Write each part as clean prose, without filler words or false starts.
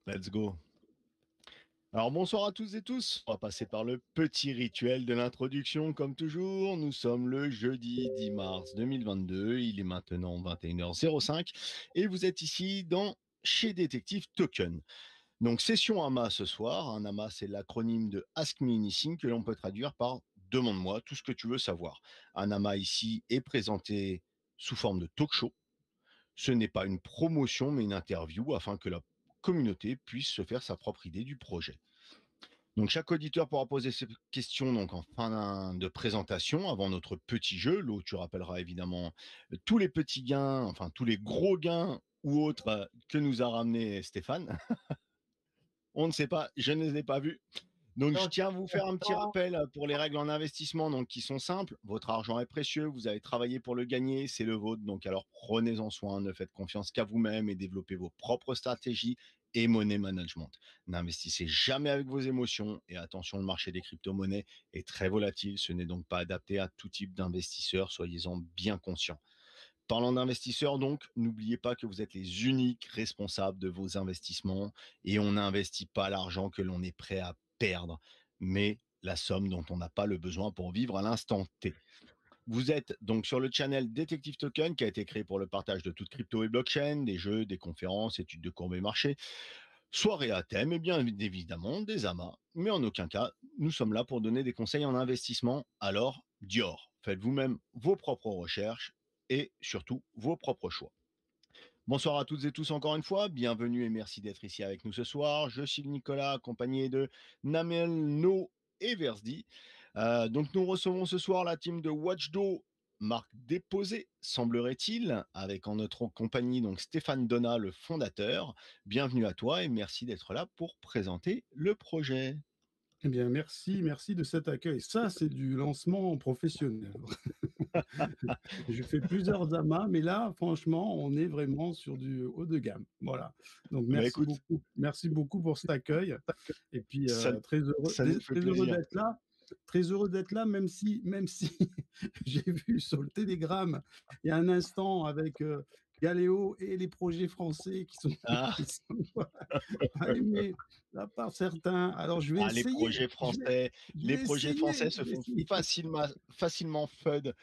Let's go. Alors bonsoir à tous et tous. On va passer par le petit rituel de l'introduction comme toujours. Nous sommes le jeudi 10 mars 2022. Il est maintenant 21h05 et vous êtes ici dans chez Détective Token. Donc session AMA ce soir. Un AMA c'est l'acronyme de Ask Me Anything que l'on peut traduire par Demande-moi tout ce que tu veux savoir. Un AMA ici est présenté sous forme de talk show. Ce n'est pas une promotion mais une interview afin que la communauté puisse se faire sa propre idée du projet. Donc chaque auditeur pourra poser ses questions donc en fin de présentation avant notre petit jeu. Là où tu rappelleras évidemment tous les petits gains, enfin tous les gros gains ou autres que nous a ramené Stéphane. On ne sait pas, je ne les ai pas vus. Donc je tiens à vous faire un petit rappel pour les règles en investissement donc qui sont simples. Votre argent est précieux, vous avez travaillé pour le gagner, c'est le vôtre. Donc alors prenez-en soin, ne faites confiance qu'à vous-même et développez vos propres stratégies et money management. N'investissez jamais avec vos émotions et attention, le marché des crypto-monnaies est très volatile. Ce n'est donc pas adapté à tout type d'investisseurs, soyez-en bien conscients. Parlant d'investisseurs, donc, n'oubliez pas que vous êtes les uniques responsables de vos investissements et on n'investit pas l'argent que l'on est prêt à perdre, mais la somme dont on n'a pas le besoin pour vivre à l'instant T. Vous êtes donc sur le channel Detective Token qui a été créé pour le partage de toute crypto et blockchain, des jeux, des conférences, études de cours et marchés, soirées à thème et bien évidemment des amas. Mais en aucun cas, nous sommes là pour donner des conseils en investissement. Alors, Dior, faites vous-même vos propres recherches et surtout vos propres choix. Bonsoir à toutes et tous encore une fois, bienvenue et merci d'être ici avec nous ce soir. Je suis Nicolas, accompagné de Namel, No et Versdi. Donc nous recevons ce soir la team de Watchdo, marque déposée, semblerait-il, avec en notre compagnie donc Stéphane Donat, le fondateur. Bienvenue à toi et merci d'être là pour présenter le projet. Eh bien, merci de cet accueil. Ça, c'est du lancement professionnel. Je fais plusieurs amas, mais là, franchement, on est vraiment sur du haut de gamme. Voilà. Donc, Bah écoute, merci beaucoup pour cet accueil. Et puis, ça, ça nous fait très heureux plaisir. d'être là. Très heureux d'être là, même si j'ai vu sur le télégramme il y a un instant avec Galéo et les projets français qui sont, Ah, qui sont allumés là par certains. Alors, je vais les essayer. projets français, Je les vais projets essayer. français se Je vais font essayer. facilement FUD.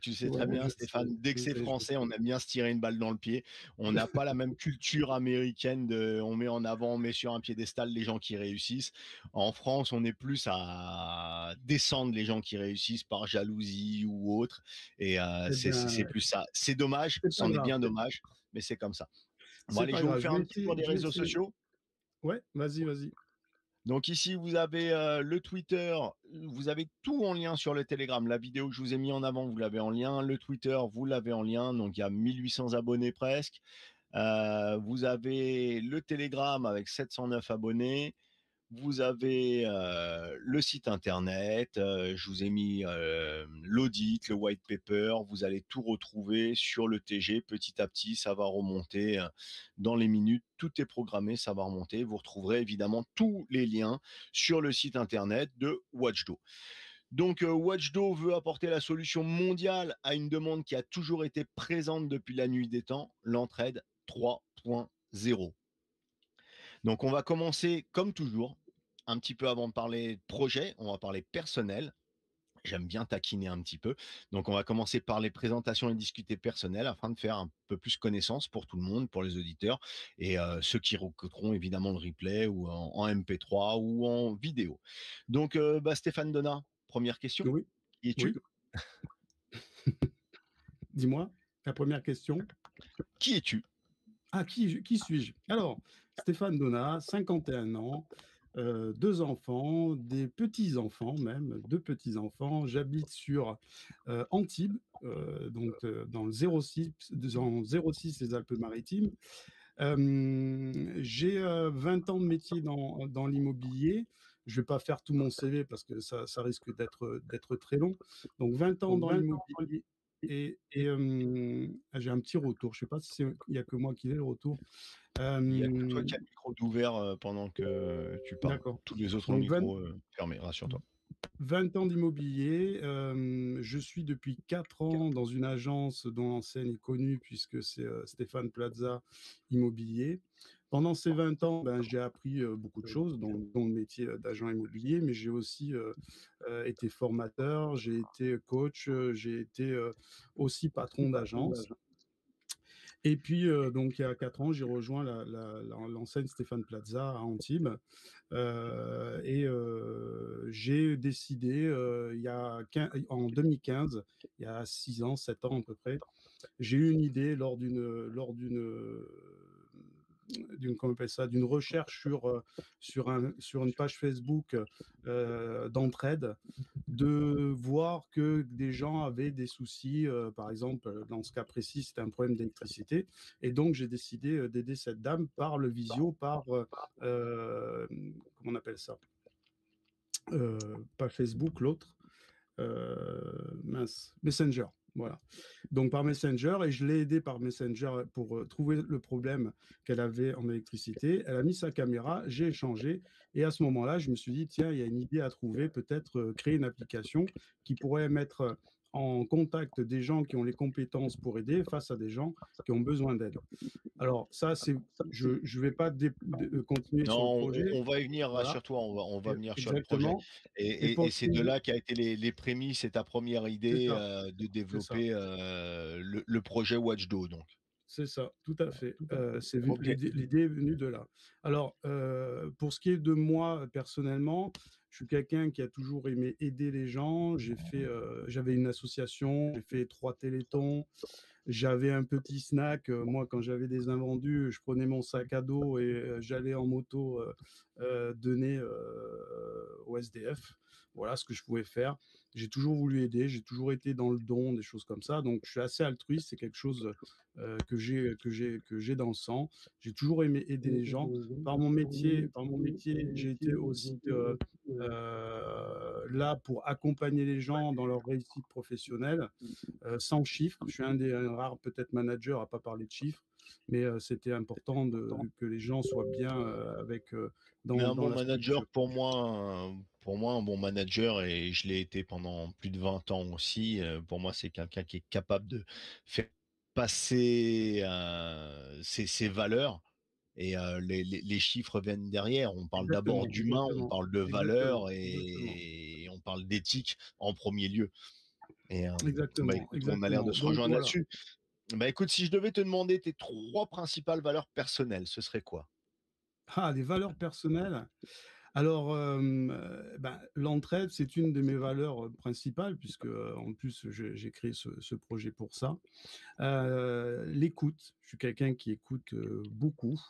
Tu sais très Ouais, bien, Stéphane, dès que c'est je français, sais. on aime bien se tirer une balle dans le pied. On n'a pas la même culture américaine de, on met en avant, on met sur un piédestal les gens qui réussissent. En France, on est plus à descendre les gens qui réussissent par jalousie ou autre. Et Eh c'est bien, plus ça. C'est dommage, c'est pas c'en est grave. bien dommage, mais c'est comme ça. Bon, C'est allez, pas je vais vous grave. faire un petit tour des Je vais réseaux essayer. sociaux. Ouais, vas-y. Donc ici, vous avez le Twitter, vous avez tout en lien sur le Telegram. La vidéo que je vous ai mis en avant, vous l'avez en lien. Le Twitter, vous l'avez en lien. Donc il y a 1800 abonnés presque. Vous avez le Telegram avec 709 abonnés. Vous avez le site internet, je vous ai mis l'audit, le white paper, vous allez tout retrouver sur le TG petit à petit, ça va remonter dans les minutes, tout est programmé, ça va remonter, vous retrouverez évidemment tous les liens sur le site internet de Watchdo. Donc Watchdo veut apporter la solution mondiale à une demande qui a toujours été présente depuis la nuit des temps, l'entraide 3.0. Donc on va commencer comme toujours, un petit peu avant de parler projet, on va parler personnel. J'aime bien taquiner un petit peu. Donc on va commencer par les présentations et discuter personnelles afin de faire un peu plus connaissance pour tout le monde, pour les auditeurs et ceux qui écouteront évidemment le replay ou en MP3 ou en vidéo. Donc Stéphane Donat, première question. Oui, Qui es-tu? oui. Dis-moi, ta première question. Qui es-tu? Ah, qui suis-je? Alors, Stéphane Donat, 51 ans, deux enfants, des petits-enfants même, deux petits-enfants. J'habite sur Antibes, dans le 06, dans 06 les Alpes-Maritimes. J'ai 20 ans de métier dans l'immobilier. Je ne vais pas faire tout mon CV parce que ça risque d'être très long. Donc 20 ans Donc dans 20 ans. l'immobilier j'ai un petit retour. Je ne sais pas s'il n'y a que moi qui ai le retour. Il n'y a que toi Euh, qui as le micro d'ouvert pendant que tu parles. d'accord. Tous les autres ont le Donc micro fermé, rassure-toi. 20 ans d'immobilier. Je suis depuis 4 ans dans une agence dont l'enseigne est connue puisque c'est Stéphane Plaza Immobilier. Pendant ces 20 ans, ben, j'ai appris, beaucoup de choses dont le métier, d'agent immobilier, mais j'ai aussi, été formateur, j'ai été coach, j'ai été, aussi patron d'agence. Et puis, donc il y a 4 ans, j'ai rejoint l'enseigne Stéphane Plaza à Antibes, j'ai décidé, en 2015, il y a 6 ans, 7 ans à peu près, j'ai eu une idée comment on appelle ça, d'une recherche sur une page Facebook d'entraide, de voir que des gens avaient des soucis, par exemple, dans ce cas précis, c'était un problème d'électricité. Et donc, j'ai décidé d'aider cette dame par le visio, comment on appelle ça, pas Facebook, l'autre, mince, Messenger. Voilà. Donc par Messenger, et je l'ai aidée par Messenger pour trouver le problème qu'elle avait en électricité. Elle a mis sa caméra, j'ai échangé, et à ce moment-là, je me suis dit, tiens, il y a une idée à trouver, peut-être créer une application qui pourrait mettre en contact des gens qui ont les compétences pour aider face à des gens qui ont besoin d'aide. Alors ça, je ne vais pas continuer sur le Non, projet, on va y venir, voilà, rassure-toi, on va venir sur le projet exactement. et Et et pour et ce c'est qui de est là qu'a été les prémices et ta première c'est idée, ça, de c'est ça. développer, le projet Watchdo donc. C'est ça, tout à fait. OK. L'idée est venue de là. Alors, pour ce qui est de moi, personnellement, je suis quelqu'un qui a toujours aimé aider les gens. J'avais une association, j'ai fait 3 téléthons. J'avais un petit snack, moi, quand j'avais des invendus, je prenais mon sac à dos et j'allais en moto, donner, aux SDF. Voilà ce que je pouvais faire. J'ai toujours voulu aider, j'ai toujours été dans le don, des choses comme ça, donc je suis assez altruiste, c'est quelque chose, que j'ai dans le sang. J'ai toujours aimé aider les gens. Par mon métier, j'ai été aussi, là pour accompagner les gens dans leur réussite professionnelle, sans chiffres. Je suis un des rares peut-être managers à pas parler de chiffres, mais c'était important que les gens soient bien Mais un dans bon la manager structure. pour moi un bon manager et je l'ai été pendant plus de 20 ans aussi, pour moi c'est quelqu'un qui est capable de faire passer, ses valeurs et les chiffres viennent derrière. On parle d'abord Exactement, d'humain, on exactement, parle de exactement, valeurs exactement, et on parle d'éthique en premier lieu et bah, exactement, écoute, on a l'air de exactement. se Donc rejoindre voilà. là-dessus. Bah, écoute, si je devais te demander tes 3 principales valeurs personnelles, ce serait quoi? Ah, les valeurs personnelles. Alors, ben, l'entraide, c'est une de mes valeurs principales, puisque en plus j'ai créé ce projet pour ça. L'écoute, je suis quelqu'un qui écoute beaucoup.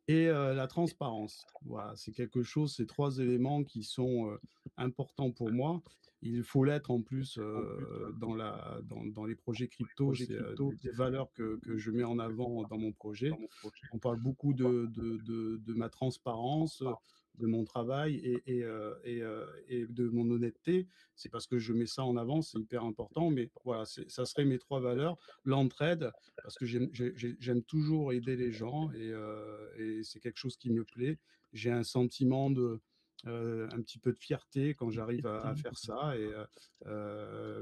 Et la transparence. Voilà, c'est quelque chose, ces 3 éléments qui sont importants pour moi. Il faut l'être en plus dans les projets crypto, c'est des valeurs que je mets en avant dans mon projet. On parle beaucoup de ma transparence, de mon travail et de mon honnêteté. C'est parce que je mets ça en avant, c'est hyper important. Mais voilà, ça serait mes 3 valeurs. L'entraide, parce que j'aime toujours aider les gens et c'est quelque chose qui me plaît. J'ai un sentiment un petit peu de fierté quand j'arrive à faire ça et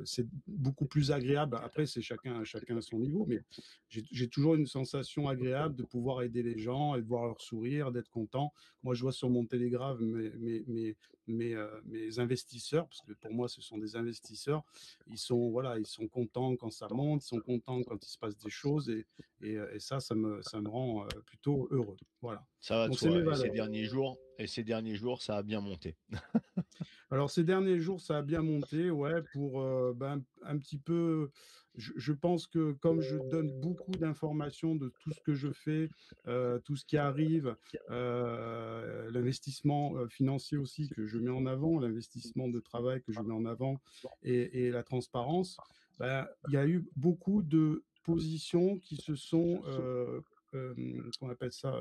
c'est beaucoup plus agréable. Après, c'est chacun à son niveau, mais j'ai toujours une sensation agréable de pouvoir aider les gens et de voir leur sourire, d'être content. Moi, je vois sur mon télégraphe mes investisseurs, parce que pour moi, ce sont des investisseurs. Voilà, ils sont contents quand ça monte, ils sont contents quand il se passe des choses et ça me rend plutôt heureux. Voilà. Ça va de Donc, c'est mes soi valeurs. et ces derniers jours, ça a bien monté. Alors ces derniers jours, ça a bien monté, ouais, pour, ben, un petit peu je pense que comme je donne beaucoup d'informations de tout ce que je fais, tout ce qui arrive, l'investissement, financier aussi que je mets en avant, l'investissement de travail que je mets en avant et la transparence, ben, il y a eu beaucoup de positions qui se sont, comment on appelle ça?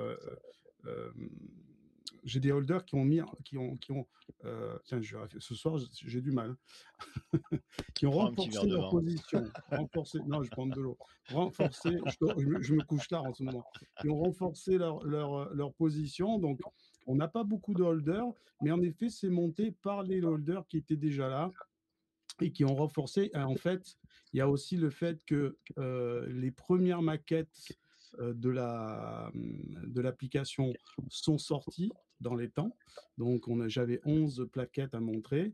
J'ai des holders tiens, ce soir, j'ai du mal, qui ont Prends un petit verre renforcé de leur vin. position, renforcé, non, je prends de l'eau, renforcé, je me couche tard en ce moment, qui ont renforcé leur position. Donc, on n'a pas beaucoup de holders, mais en effet, c'est monté par les holders qui étaient déjà là et qui ont renforcé. En fait, il y a aussi le fait que les premières maquettes de l'application sont sortis dans les temps. Donc, j'avais 11 plaquettes à montrer.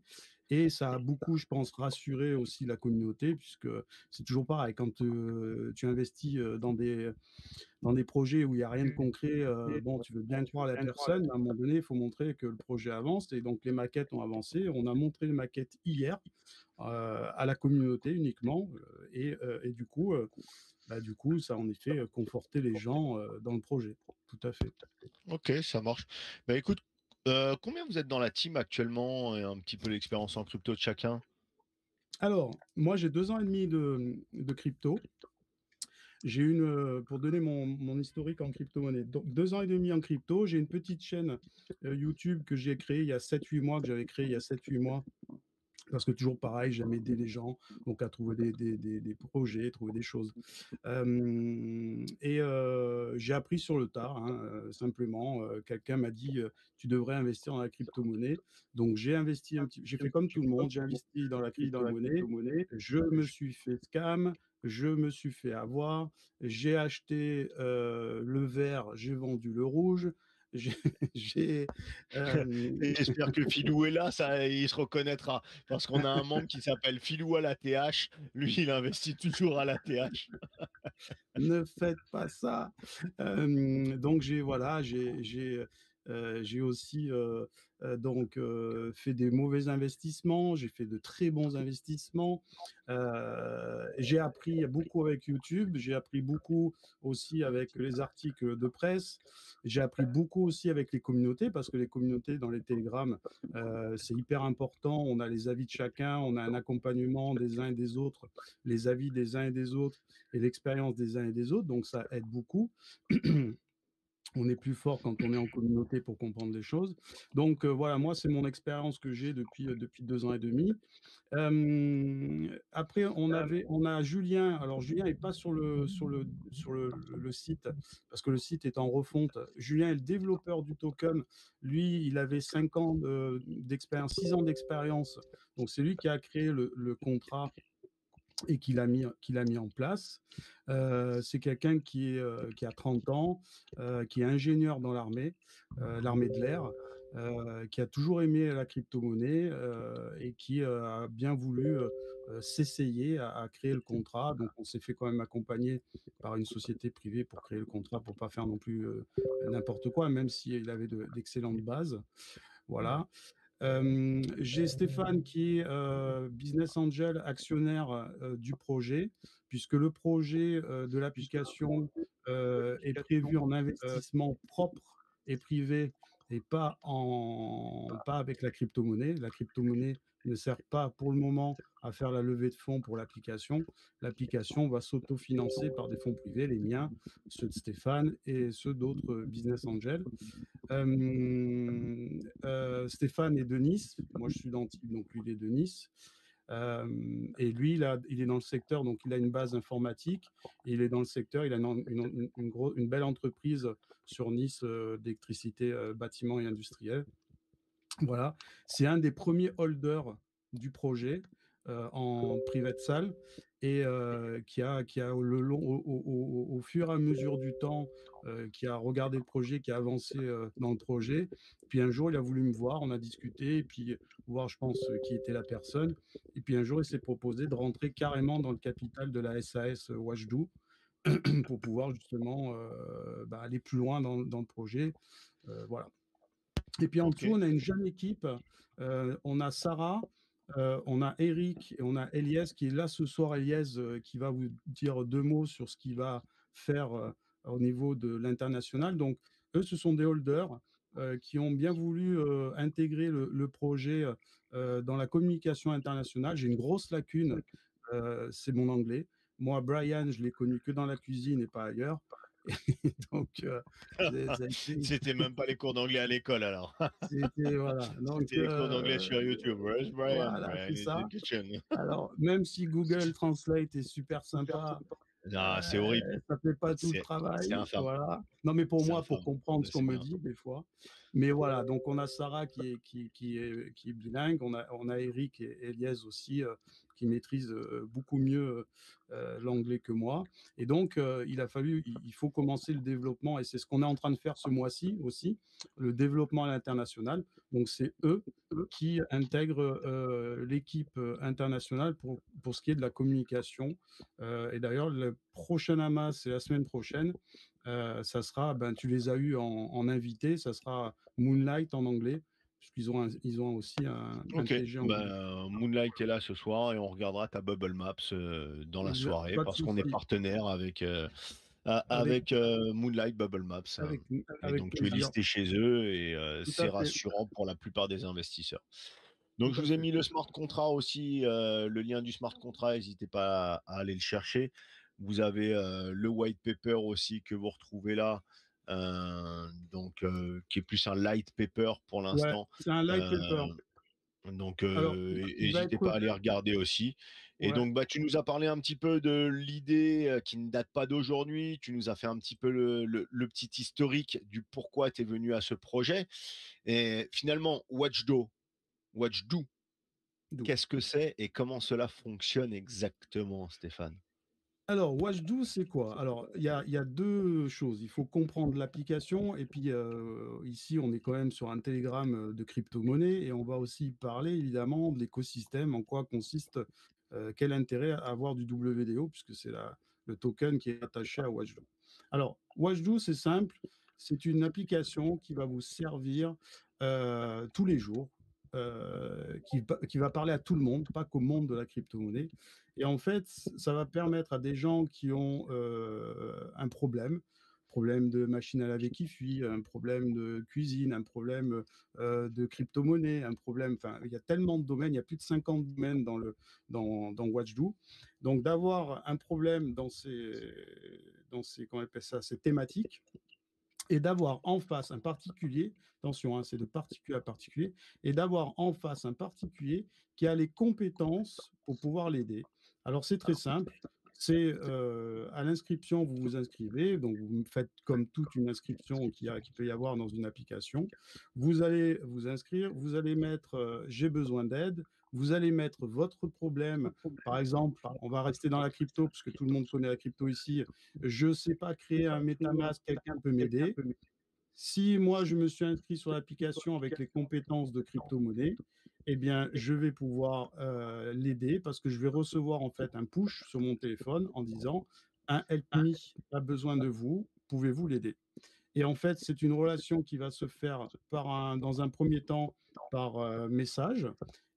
Et ça a beaucoup, je pense, rassuré aussi la communauté, puisque c'est toujours pareil, quand tu investis dans des projets où il n'y a rien de concret, bon, tu veux bien croire à la personne, mais à un moment donné, il faut montrer que le projet avance. Et donc, les maquettes ont avancé. On a montré les maquettes hier à la communauté uniquement. Et du coup, ça a en effet conforté les gens dans le projet. Tout à fait. Ok, ça marche. Bah écoute, combien vous êtes dans la team actuellement et un petit peu l'expérience en crypto de chacun? Alors, moi, j'ai 2 ans et demi de crypto. J'ai pour donner mon historique en crypto-monnaie, donc 2 ans et demi en crypto. J'ai une petite chaîne YouTube que j'ai créée il y a 7-8 mois, que j'avais créée il y a 7-8 mois. Parce que toujours pareil, j'aime aider les gens donc à trouver des projets, trouver des choses. J'ai appris sur le tard, hein, simplement. Quelqu'un m'a dit tu devrais investir dans la crypto-monnaie. Donc j'ai investi un petit, j'ai fait comme tout le monde, j'ai investi dans la crypto-monnaie. Je me suis fait scam, je me suis fait avoir. J'ai acheté le vert, j'ai vendu le rouge. J'ai, j'ai, Et j'espère que Philou est là, ça, il se reconnaîtra. Parce qu'on a un membre qui s'appelle Philou à la TH. Lui, il investit toujours à la TH. ne faites pas ça. Donc j'ai aussi fait des mauvais investissements, j'ai fait de très bons investissements. J'ai appris beaucoup avec YouTube, j'ai appris beaucoup aussi avec les articles de presse, j'ai appris beaucoup aussi avec les communautés, parce que les communautés dans les télégrammes, c'est hyper important. On a les avis de chacun, on a un accompagnement des uns et des autres, les avis des uns et des autres et l'expérience des uns et des autres, donc ça aide beaucoup. On est plus fort quand on est en communauté pour comprendre les choses. Donc voilà, moi, c'est mon expérience que j'ai depuis 2 ans et demi. Après, on a Julien. Alors, Julien n'est pas sur le site, parce que le site est en refonte. Julien est le développeur du token. Lui, il avait 5 ans d'expérience, 6 ans d'expérience. Donc, c'est lui qui a créé le contrat et qu'il a mis en place. C'est quelqu'un qui a 30 ans, qui est ingénieur dans l'armée de l'air, qui a toujours aimé la crypto-monnaie et qui a bien voulu s'essayer à créer le contrat. Donc, on s'est fait quand même accompagner par une société privée pour créer le contrat, pour pas faire non plus n'importe quoi, même s'il avait d'excellentes bases. Voilà. J'ai Stéphane qui est business angel, actionnaire du projet, puisque le projet de l'application est prévu en investissement propre et privé et pas avec la crypto-monnaie. La crypto-monnaie ne sert pas pour le moment à faire la levée de fonds pour l'application. L'application va s'autofinancer par des fonds privés, les miens, ceux de Stéphane et ceux d'autres business angels. Stéphane est de Nice, moi je suis d'Antibes, donc lui il est de Nice. Et lui, il est dans le secteur, donc il a une base informatique, et il est dans le secteur, il a une belle entreprise sur Nice d'électricité, bâtiment et industriel. Voilà, c'est un des premiers holders du projet en private salle et qui a au fur et à mesure du temps, qui a regardé le projet, qui a avancé dans le projet. Puis un jour, il a voulu me voir, on a discuté, et puis voir, je pense, qui était la personne. Et puis un jour, il s'est proposé de rentrer carrément dans le capital de la SAS Washdu pour pouvoir justement aller plus loin dans le projet. Voilà. Et puis en Ok. dessous, on a une jeune équipe. On a Sarah, on a Eric et on a Eliès qui est là ce soir. Eliès qui va vous dire 2 mots sur ce qu'il va faire au niveau de l'international. Donc, eux, ce sont des holders qui ont bien voulu intégrer le projet dans la communication internationale. J'ai une grosse lacune, c'est mon anglais. Moi, Brian, je l'ai connu que dans la cuisine et pas ailleurs. Et donc, ça a été C'était même pas les cours d'anglais à l'école alors. c'était voilà, donc C'était les cours d'anglais sur YouTube. Where's Brian? voilà, Brian c'est is in the ça. kitchen. Alors, même si Google Translate est super sympa, Non, c'est horrible. ça fait pas tout le C'est travail, infâme. voilà. Non, mais pour C'est moi, pour infâme. comprendre ce qu'on C'est me bien. dit des fois. Mais voilà, donc on a Sarah qui est bilingue, on a Eric et Elias aussi qui maîtrise beaucoup mieux l'anglais que moi. Et donc, il faut commencer le développement, et c'est ce qu'on est en train de faire ce mois-ci aussi, le développement à l'international. Donc, c'est eux qui intègrent l'équipe internationale pour ce qui est de la communication. Et d'ailleurs, le prochain AMA, c'est la semaine prochaine. Ça sera, ben, tu les as eu en invité, ça sera Moonlight en anglais, puisqu'ils ont, ils ont aussi un Ok, TG anglais. ben, Moonlight est là ce soir et on regardera ta Bubble Maps dans la soirée Pas de parce qu'on est souci, partenaire avec, avec, Moonlight Bubble Maps. avec, Et avec donc tu es plaisir. listé chez eux et Tout c'est à fait, rassurant pour la plupart des investisseurs. Donc tout je à vous ai fait. mis le smart contract aussi, le lien du smart contract, n'hésitez pas à aller le chercher. Vous avez le white paper aussi que vous retrouvez là, qui est plus un light paper pour Ouais, l'instant. c'est un light paper. Euh, donc, Alors, il va n'hésitez pas être, à les regarder aussi. Et ouais, donc, bah, tu nous as parlé un petit peu de l'idée qui ne date pas d'aujourd'hui. Tu nous as fait un petit peu le petit historique du pourquoi tu es venu à ce projet. Et finalement, Watchdo, d'où. qu'est-ce que c'est et comment cela fonctionne exactement, Stéphane? Alors, Watchdo, c'est quoi? Alors, il y a 2 choses. Il faut comprendre l'application, et puis, ici, on est quand même sur un Telegram, de crypto-monnaie, et on va aussi parler évidemment de l'écosystème, en quoi consiste, quel intérêt à avoir du WDO, puisque c'est le token qui est attaché à Watchdo. Alors, Watchdo, c'est simple, c'est une application qui va vous servir, tous les jours, qui va parler à tout le monde, pas qu'au monde de la crypto-monnaie. Et en fait, ça va permettre à des gens qui ont un problème de machine à laver qui fuit, un problème de cuisine, un problème de crypto-monnaie, un problème, enfin, il y a tellement de domaines, il y a plus de 50 domaines dans Watchdo. Donc, d'avoir un problème dans ces, comment on appelle ça, ces thématiques, et d'avoir en face un particulier, attention, hein, c'est de particulier à particulier, et d'avoir en face un particulier qui a les compétences pour pouvoir l'aider. Alors c'est très simple, c'est à l'inscription, vous vous inscrivez, donc vous faites comme toute une inscription qui peut y avoir dans une application. Vous allez vous inscrire, vous allez mettre j'ai besoin d'aide, vous allez mettre votre problème. Par exemple, on va rester dans la crypto, parce que tout le monde connaît la crypto ici. Je ne sais pas créer un MetaMask, quelqu'un peut m'aider. Si moi, je me suis inscrit sur l'application avec les compétences de crypto-monnaie, eh bien, je vais pouvoir l'aider, parce que je vais recevoir en fait un push sur mon téléphone en disant un Help Me a besoin de vous, pouvez-vous l'aider? Et en fait, c'est une relation qui va se faire dans un premier temps par message.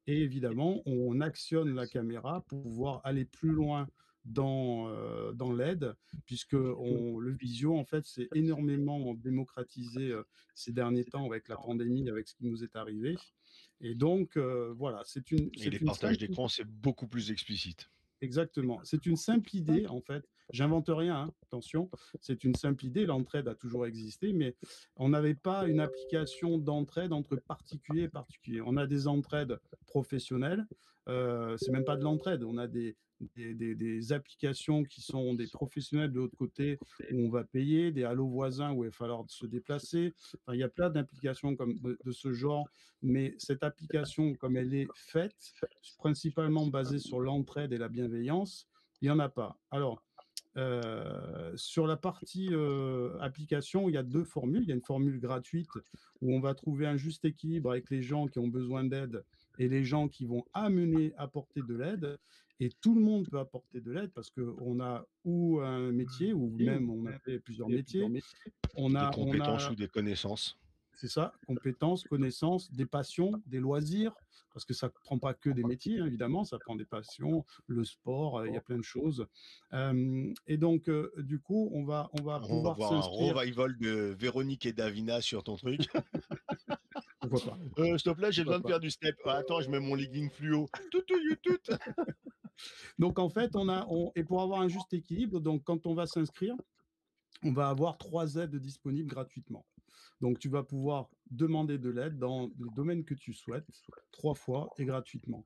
Et évidemment, on actionne la caméra pour pouvoir aller plus loin dans l'aide, puisque le visio, en fait, c'est énormément démocratisé ces derniers temps avec la pandémie, avec ce qui nous est arrivé. Et donc, voilà, Et les c'est une partages simple. d'écran, c'est beaucoup plus explicite. Exactement. C'est une simple idée, en fait. J'invente rien, hein, attention. C'est une simple idée. L'entraide a toujours existé, mais on n'avait pas une application d'entraide entre particuliers et particuliers. On a des entraides professionnelles. C'est même pas de l'entraide. On a des applications qui sont des professionnels de l'autre côté, où on va payer, des Allo voisins où il va falloir se déplacer. Enfin, il y a plein d'applications comme de ce genre, mais cette application, comme elle est faite, principalement basée sur l'entraide et la bienveillance, il n'y en a pas. Alors, sur la partie application, il y a 2 formules. Il y a une formule gratuite où on va trouver un juste équilibre avec les gens qui ont besoin d'aide et les gens qui vont apporter de l'aide. Et tout le monde peut apporter de l'aide, parce qu'on a ou un métier, ou même on a fait plusieurs métiers. On Des a, on compétences a ou des connaissances. C'est ça, compétences, connaissances, des passions, des loisirs, parce que ça ne prend pas que des métiers, hein, évidemment, ça prend des passions, le sport, il y a plein de choses. Et donc, du coup, on va On va pouvoir voir un s'inscrire. revival de Véronique et Davina sur ton truc. Pourquoi pas? S'il te plaît, j'ai Pourquoi besoin de pas? faire du step. Ah, attends, je mets mon legging fluo. Tout, tout, tout. Donc, en fait, et pour avoir un juste équilibre, donc quand on va s'inscrire, on va avoir 3 aides disponibles gratuitement. Donc, tu vas pouvoir demander de l'aide dans les domaines que tu souhaites, 3 fois et gratuitement.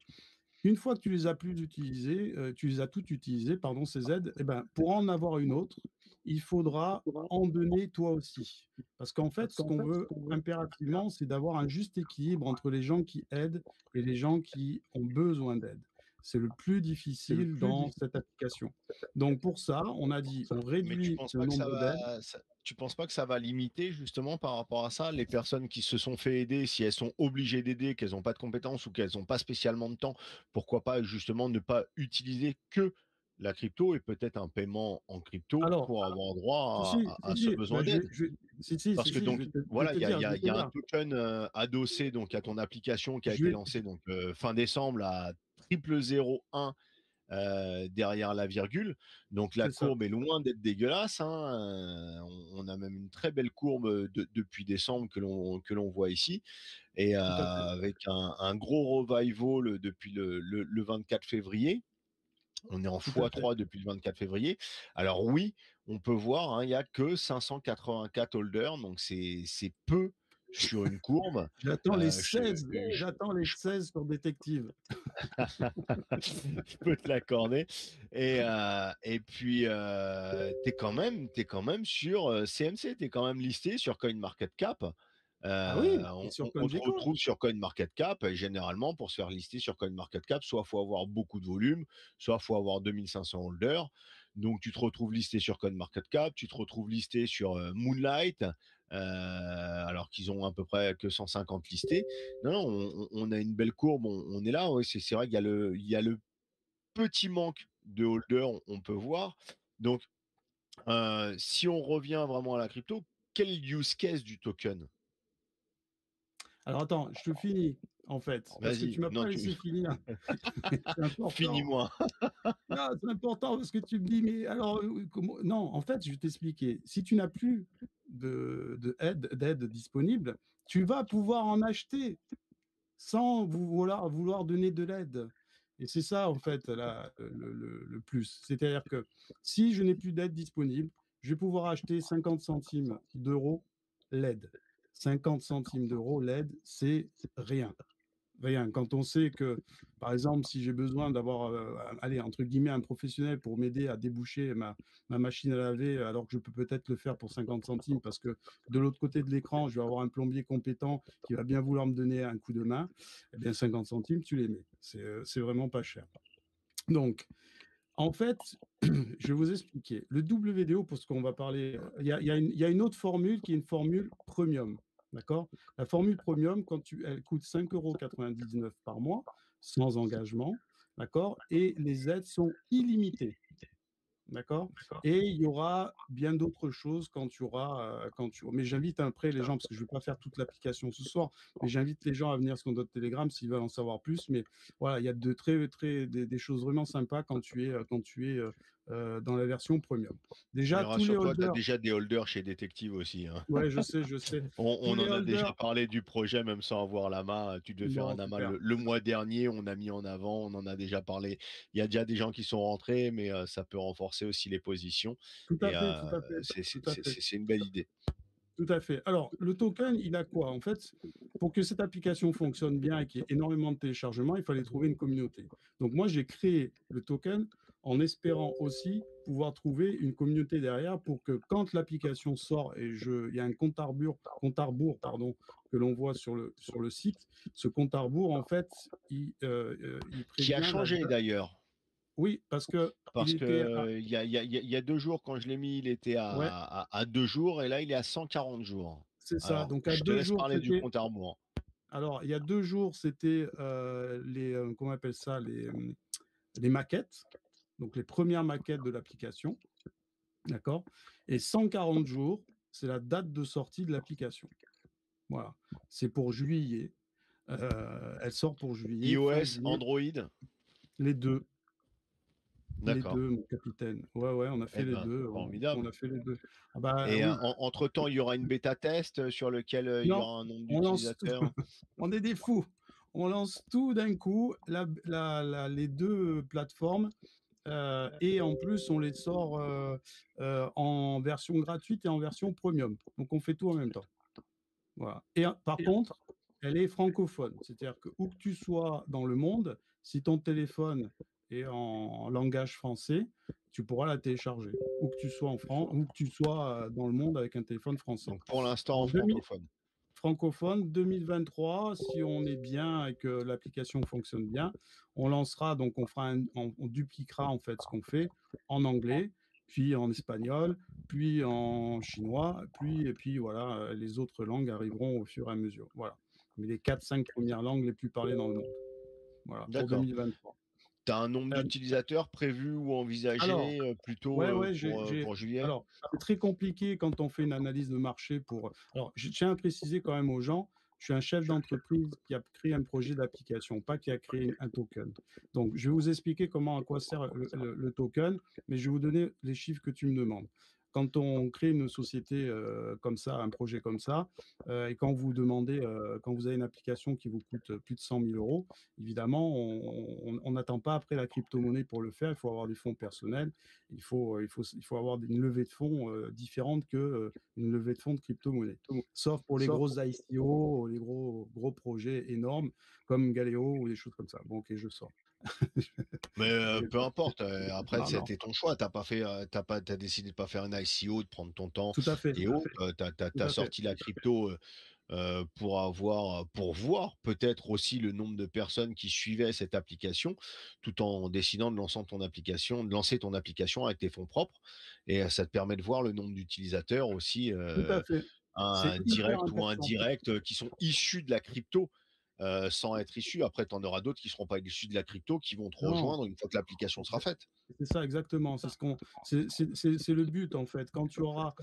Une fois que tu les as plus utilisées, tu les as toutes utilisées, pardon, ces aides, eh ben, pour en avoir une autre, il faudra en donner toi aussi. Parce qu'en fait, ce qu'on veut impérativement, c'est d'avoir un juste équilibre entre les gens qui aident et les gens qui ont besoin d'aide. c'est le plus difficile dans cette application. Donc pour ça, on a dit: «On Mais tu réduit penses le pas que ça nombre d'aides». va tu penses pas que ça va limiter justement par rapport à ça, les personnes qui se sont fait aider, si elles sont obligées d'aider, qu'elles ont pas de compétences ou qu'elles ont pas spécialement de temps, pourquoi pas justement ne pas utiliser que la crypto et peut-être un paiement en crypto Alors, pour avoir si, droit si, à si, ce si, besoin bah, d'aide? si, Parce que si, donc je vais voilà, te dire, il y a un token, adossé donc à ton application qui a je été vais lancé donc, fin décembre à 0001 derrière la virgule. Donc la c'est ça, courbe est loin d'être dégueulasse, hein, on a même une très belle courbe, depuis décembre que l'on voit ici et tout à fait. avec un gros revival, depuis le 24 février. On est en Tout à fait. x3 depuis le 24 février. Alors oui, on peut voir, hein, il y a que 584 holders, donc c'est peu sur une courbe. J'attends les Je 16, j'attends les je 16 sur détective. je peux te l'accorder et puis, tu quand même sur, CMC, tu es quand même listé sur CoinMarketCap. Ah oui, et sur On te CoinGecko. retrouve sur CoinMarketCap et généralement pour se faire lister sur CoinMarketCap, soit faut avoir beaucoup de volume, soit faut avoir 2 500 holders. Donc tu te retrouves listé sur CoinMarketCap, tu te retrouves listé sur, Moonlight, alors qu'ils ont à peu près que 150 listés. Non, non, on a une belle courbe, on est là, oui, c'est vrai qu'il y a il y a le petit manque de holders, on peut voir. Donc, si on revient vraiment à la crypto, quel use case du token? Alors attends, je te finis, en fait, parce que tu Vas-y, m'as non, pas tu laissé finir. C'est important. finis-moi. Non, c'est important parce que tu me dis: «Mais alors, comment?» Non, en fait, je vais t'expliquer. Si tu n'as plus d'aide disponible, tu vas pouvoir en acheter sans vouloir donner de l'aide, et c'est ça, en fait, le plus. C'est-à-dire que si je n'ai plus d'aide disponible, je vais pouvoir acheter 50 centimes d'euros l'aide. 50 centimes d'euros l'aide, c'est rien. Rien. Quand on sait que, par exemple, si j'ai besoin d'avoir, allez, entre guillemets, un professionnel pour m'aider à déboucher ma machine à laver, alors que je peux peut-être le faire pour 50 centimes parce que de l'autre côté de l'écran, je vais avoir un plombier compétent qui va bien vouloir me donner un coup de main, eh bien 50 centimes, tu les mets. C'est vraiment pas cher. Donc, en fait, je vais vous expliquer. Le WDO, pour ce qu'on va parler, il y a une autre formule qui est une formule premium. D'accord. La formule premium, elle coûte 5,99 € par mois, sans engagement. D'accord. Et les aides sont illimitées. D'accord. Et il y aura bien d'autres choses quand tu auras, mais j'invite après les gens, parce que je ne vais pas faire toute l'application ce soir, mais j'invite les gens à venir sur notre Telegram s'ils veulent en savoir plus. Mais voilà, il y a de des choses vraiment sympas quand tu es dans la version premium. Mais Déjà, tous les rassure-toi, tu as holders, déjà des holders chez Détective aussi, hein. ouais, je sais, tous On les en a déjà holders, parlé du projet, même sans avoir l'amas. Tu devais faire bon, un amas super, le mois dernier, on a mis en avant, on en a déjà parlé. Il y a déjà des gens qui sont rentrés, mais ça peut renforcer aussi les positions tout et à fait, tout à fait, tout à fait. c'est une belle idée. Tout à fait. Alors, le token, il a quoi? En fait, pour que cette application fonctionne bien et qu'il y ait énormément de téléchargements, il fallait trouver une communauté. Donc, moi, j'ai créé le token en espérant aussi pouvoir trouver une communauté derrière pour que quand l'application sort il y a un compte à rebours, pardon, que l'on voit sur le site, ce compte à rebours, en fait, il Qui a prévient la changé date. d'ailleurs, Oui, parce que il parce était que il y a 2 jours quand je l'ai mis, il était ouais, à 2 jours et là il est à 140 jours. c'est ça. Alors, Donc, à je te deux laisse jours, parler du c'était compte à rebours. Alors, il y a 2 jours, c'était, comment on appelle ça? Les maquettes, donc les premières maquettes de l'application, d'accord? Et 140 jours, c'est la date de sortie de l'application. Voilà. C'est pour juillet, elle sort pour juillet, fin iOS, juillet. Android? Les 2, les D'accord. 2, mon capitaine. Ouais, ouais, on a Eh fait les ben, 2. On formidable. a fait les 2. Ah bah, Et oui. entre-temps, il y aura une bêta test, sur lequel, il y Non, aura un nombre on lance tout. d'utilisateurs? On est des fous. On lance tout d'un coup, les 2 plateformes. Et en plus, on les sort en version gratuite et en version premium. Donc, on fait tout en même temps. Voilà. Et par contre, elle est francophone. C'est-à-dire que où que tu sois dans le monde, si ton téléphone est en langage français, tu pourras la télécharger. Où que tu sois en France, où que tu sois dans le monde avec un téléphone français. Donc pour l'instant, En en 2000, francophone. francophone 2023, si on est bien et que l'application fonctionne bien, on lancera donc on dupliquera en fait ce qu'on fait en anglais, puis en espagnol, puis en chinois, puis et puis voilà, les autres langues arriveront au fur et à mesure. Voilà. Mais les 4-5 premières langues les plus parlées dans le monde. Voilà, pour D'accord. 2023. Tu as un nombre Hem, d'utilisateurs prévu ou alors envisagé, plutôt, Ouais, ouais, pour juillet? alors, c'est très compliqué quand on fait une analyse de marché pour, alors, je tiens à préciser quand même aux gens, je suis un chef d'entreprise qui a créé un projet d'application, pas qui a créé un token. Donc, je vais vous expliquer comment, à quoi sert le token, mais je vais vous donner les chiffres que tu me demandes. Quand on crée une société comme ça, un projet comme ça, et quand vous demandez, quand vous avez une application qui vous coûte plus de 100 000 euros, évidemment, on n'attend pas après la crypto-monnaie pour le faire. Il faut avoir des fonds personnels, il faut avoir une levée de fonds différente que une levée de fonds de crypto-monnaie. Sauf pour les grosses ICO, les gros projets énormes comme Galeo ou des choses comme ça. Bon, ok, je sors. Mais, Je- peu importe, après Non, non, c'était ton choix. Tu décidé de pas faire une ICO, de prendre ton temps tout à fait, et autres. Tu tout à fait. sorti la crypto, pour voir peut-être aussi le nombre de personnes qui suivaient cette application, tout en décidant de lancer ton application avec tes fonds propres et ça te permet de voir le nombre d'utilisateurs aussi, Tout à fait. C'est hyper direct ou important. indirect, qui sont issus de la crypto, sans être issus. Après, tu en auras d'autres qui seront pas issus de la crypto, qui vont te Non, rejoindre une fois que l'application sera faite. c'est ça exactement, c'est le but en fait. Quand tu auras,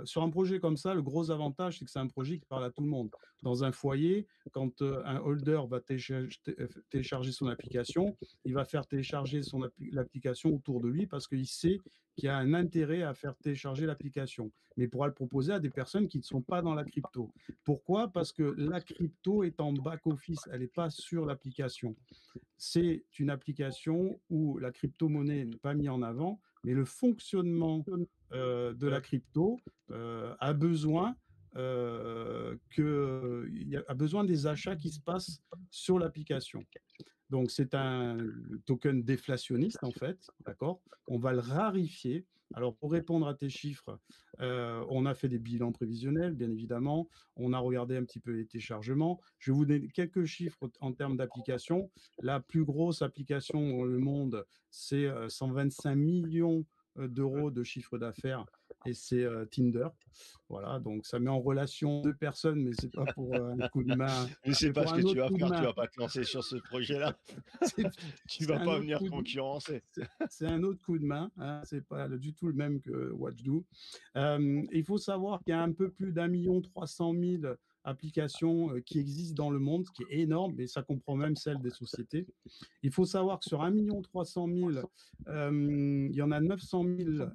sur un projet comme ça, le gros avantage, c'est que c'est un projet qui parle à tout le monde. Dans un foyer, quand, un holder va télécharger son application, il va faire télécharger l'application autour de lui parce qu'il sait qu'il y a un intérêt à faire télécharger l'application. Mais il pourra le proposer à des personnes qui ne sont pas dans la crypto. Pourquoi? Parce que la crypto est en back office, elle n'est pas sur l'application. C'est une application où la crypto-monnaie n'est pas mise en avant, mais le fonctionnement de la crypto a besoin a besoin des achats qui se passent sur l'application. Donc, c'est un token déflationniste, en fait, d'accord? On va le rarifier. Alors, pour répondre à tes chiffres, on a fait des bilans prévisionnels, bien évidemment. On a regardé un petit peu les téléchargements. Je vais vous donner quelques chiffres en termes d'application. La plus grosse application dans le monde, c'est 125 millions d'euros de chiffre d'affaires et c'est Tinder. Voilà, donc ça met en relation deux personnes, mais c'est pas pour un coup de main, Je sais c'est pas pour ce que un tu autre vas coup de faire, tu main. vas pas te lancer sur ce projet-là. C'est Tu c'est vas un pas autre venir coup de concurrencer. c'est un autre coup de main, hein, c'est pas du tout le même que WatchDo. Il faut savoir qu'il y a un peu plus d'1 300 000 applications qui existent dans le monde, ce qui est énorme, mais ça comprend même celles des sociétés. Il faut savoir que sur 1 300 000, il y en a 900 000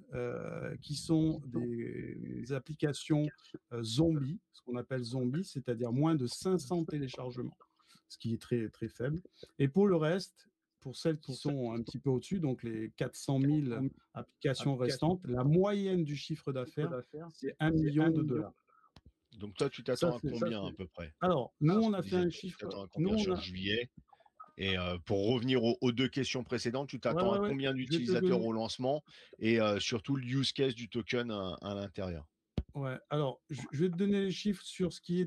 qui sont des applications zombies, ce qu'on appelle zombies, c'est-à-dire moins de 500 téléchargements, ce qui est très, très faible. Et pour le reste, pour celles qui sont un petit peu au-dessus, donc les 400 000 applications restantes, la moyenne du chiffre d'affaires, c'est 1 million de dollars. Donc toi, tu Ça, t'attends à c'est. combien à peu près? Alors, nous, Si on tu a fait disais un que tu chiffre. t'attends à Nous, combien on sur a. juillet? Et pour revenir aux 2 questions précédentes, tu Ouais, t'attends ouais, à ouais. combien Je vais te d'utilisateurs donner. au lancement? Et surtout le use case du token à l'intérieur? Ouais, alors, je vais te donner les chiffres sur ce qui est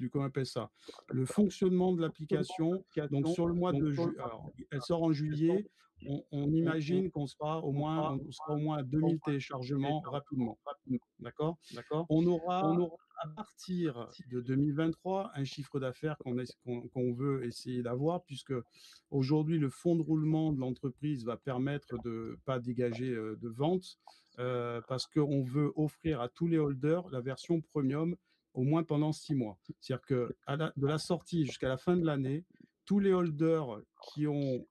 comment on appelle ça, le fonctionnement de l'application. Donc, sur le mois de juillet, alors, elle sort en juillet, on imagine qu'on sera au moins à 2000 téléchargements rapidement. D'accord? On aura, à partir de 2023, un chiffre d'affaires qu'on veut essayer d'avoir, puisque aujourd'hui, le fonds de roulement de l'entreprise va permettre de ne pas dégager de ventes, parce qu'on veut offrir à tous les holders la version premium au moins pendant 6 mois. C'est-à-dire que de la sortie jusqu'à la fin de l'année, tous les holders qui ont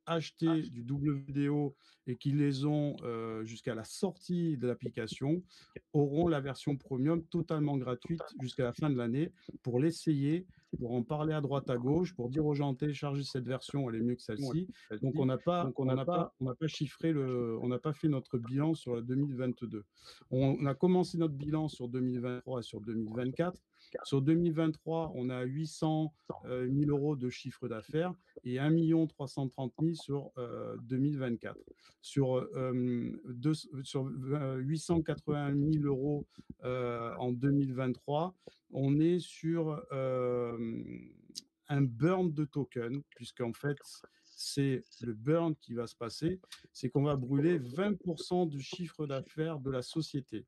acheté du WDO et qui les ont jusqu'à la sortie de l'application auront la version premium totalement gratuite jusqu'à la fin de l'année pour l'essayer pour en parler à droite à gauche, pour dire aux gens téléchargez cette version, elle est mieux que celle-ci. Donc on n'a pas chiffré on n'a pas fait notre bilan sur la 2022. On a commencé notre bilan sur 2023 et sur 2024. Sur 2023, on a 800 000 euros de chiffre d'affaires et 1 330 000 sur 2024. Sur 880 000 euros en 2023, on est sur un burn de token, puisqu'en fait, c'est le burn qui va se passer, c'est qu'on va brûler 20% du chiffre d'affaires de la société.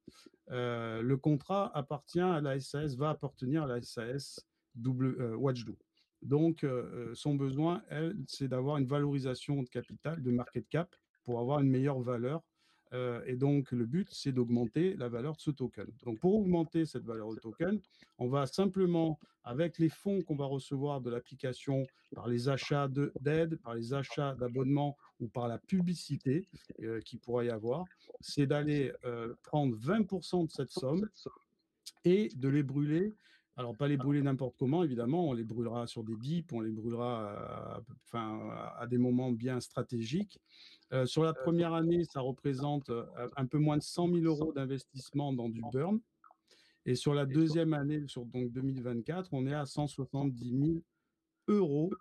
Le contrat appartient à la SAS, va appartenir à la SAS Watchdog. Donc, son besoin, elle, c'est d'avoir une valorisation de capital, de market cap, pour avoir une meilleure valeur. Et donc, le but, c'est d'augmenter la valeur de ce token. Donc, pour augmenter cette valeur de token, on va simplement, avec les fonds qu'on va recevoir de l'application par les achats d'aide, par les achats d'abonnements ou par la publicité qu'il pourrait y avoir, c'est d'aller prendre 20% de cette somme et de les brûler. Alors, pas les brûler n'importe comment, évidemment, on les brûlera sur des dips, on les brûlera à des moments bien stratégiques. Sur la première année, ça représente un peu moins de 100 000 euros d'investissement dans du burn. Et sur la deuxième année, sur donc 2024, on est à 170 000 euros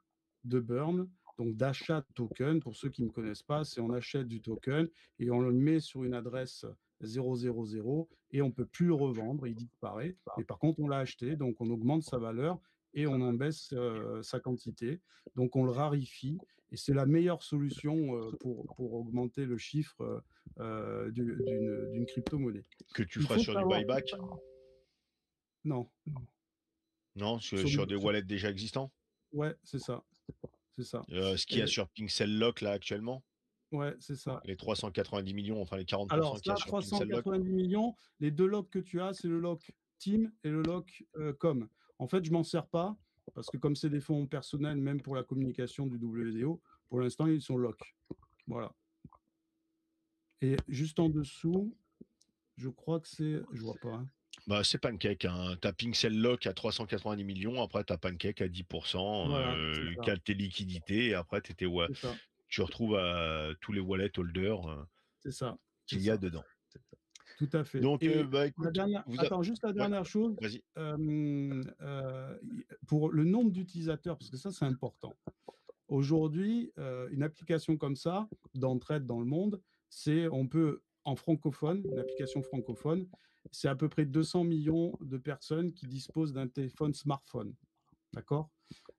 de burn, donc d'achat de token. Pour ceux qui ne connaissent pas, c'est on achète du token et on le met sur une adresse 000 et on ne peut plus le revendre, il disparaît. Mais par contre, on l'a acheté, donc on augmente sa valeur et on en baisse sa quantité. Donc on le raréfie et c'est la meilleure solution pour augmenter le chiffre d'une crypto-monnaie. Que tu feras sur du buyback? Non. Non, sur des wallets déjà existants? Ouais, c'est ça. C'est ça. Ce qu'il y a sur Pixel Lock là actuellement? Ouais, c'est ça. Les 390 millions, enfin les 40% Alors, qu'il y ça, a sur Pixel Lock? 390 millions, les deux locks que tu as, c'est le lock Team et le lock Com. En fait, je m'en sers pas parce que comme c'est des fonds personnels, même pour la communication du WDO, pour l'instant, ils sont lock. Voilà. Et juste en dessous, je crois que c'est... Je vois pas. Bah, c'est Pancake. Hein. Tu as Pixel Lock à 390 millions, après tu as Pancake à 10%, Voilà, cale tes liquidités, et après tu retrouves tous les wallet holders c'est ça. qu'il y a dedans. Tout à fait. Donc, Et bah, écoute, attends, juste la dernière chose. Vas-y. Pour le nombre d'utilisateurs, parce que ça, c'est important. Aujourd'hui, une application comme ça, d'entraide dans le monde, on peut, en francophone, une application francophone, c'est à peu près 200 millions de personnes qui disposent d'un téléphone smartphone. D'accord?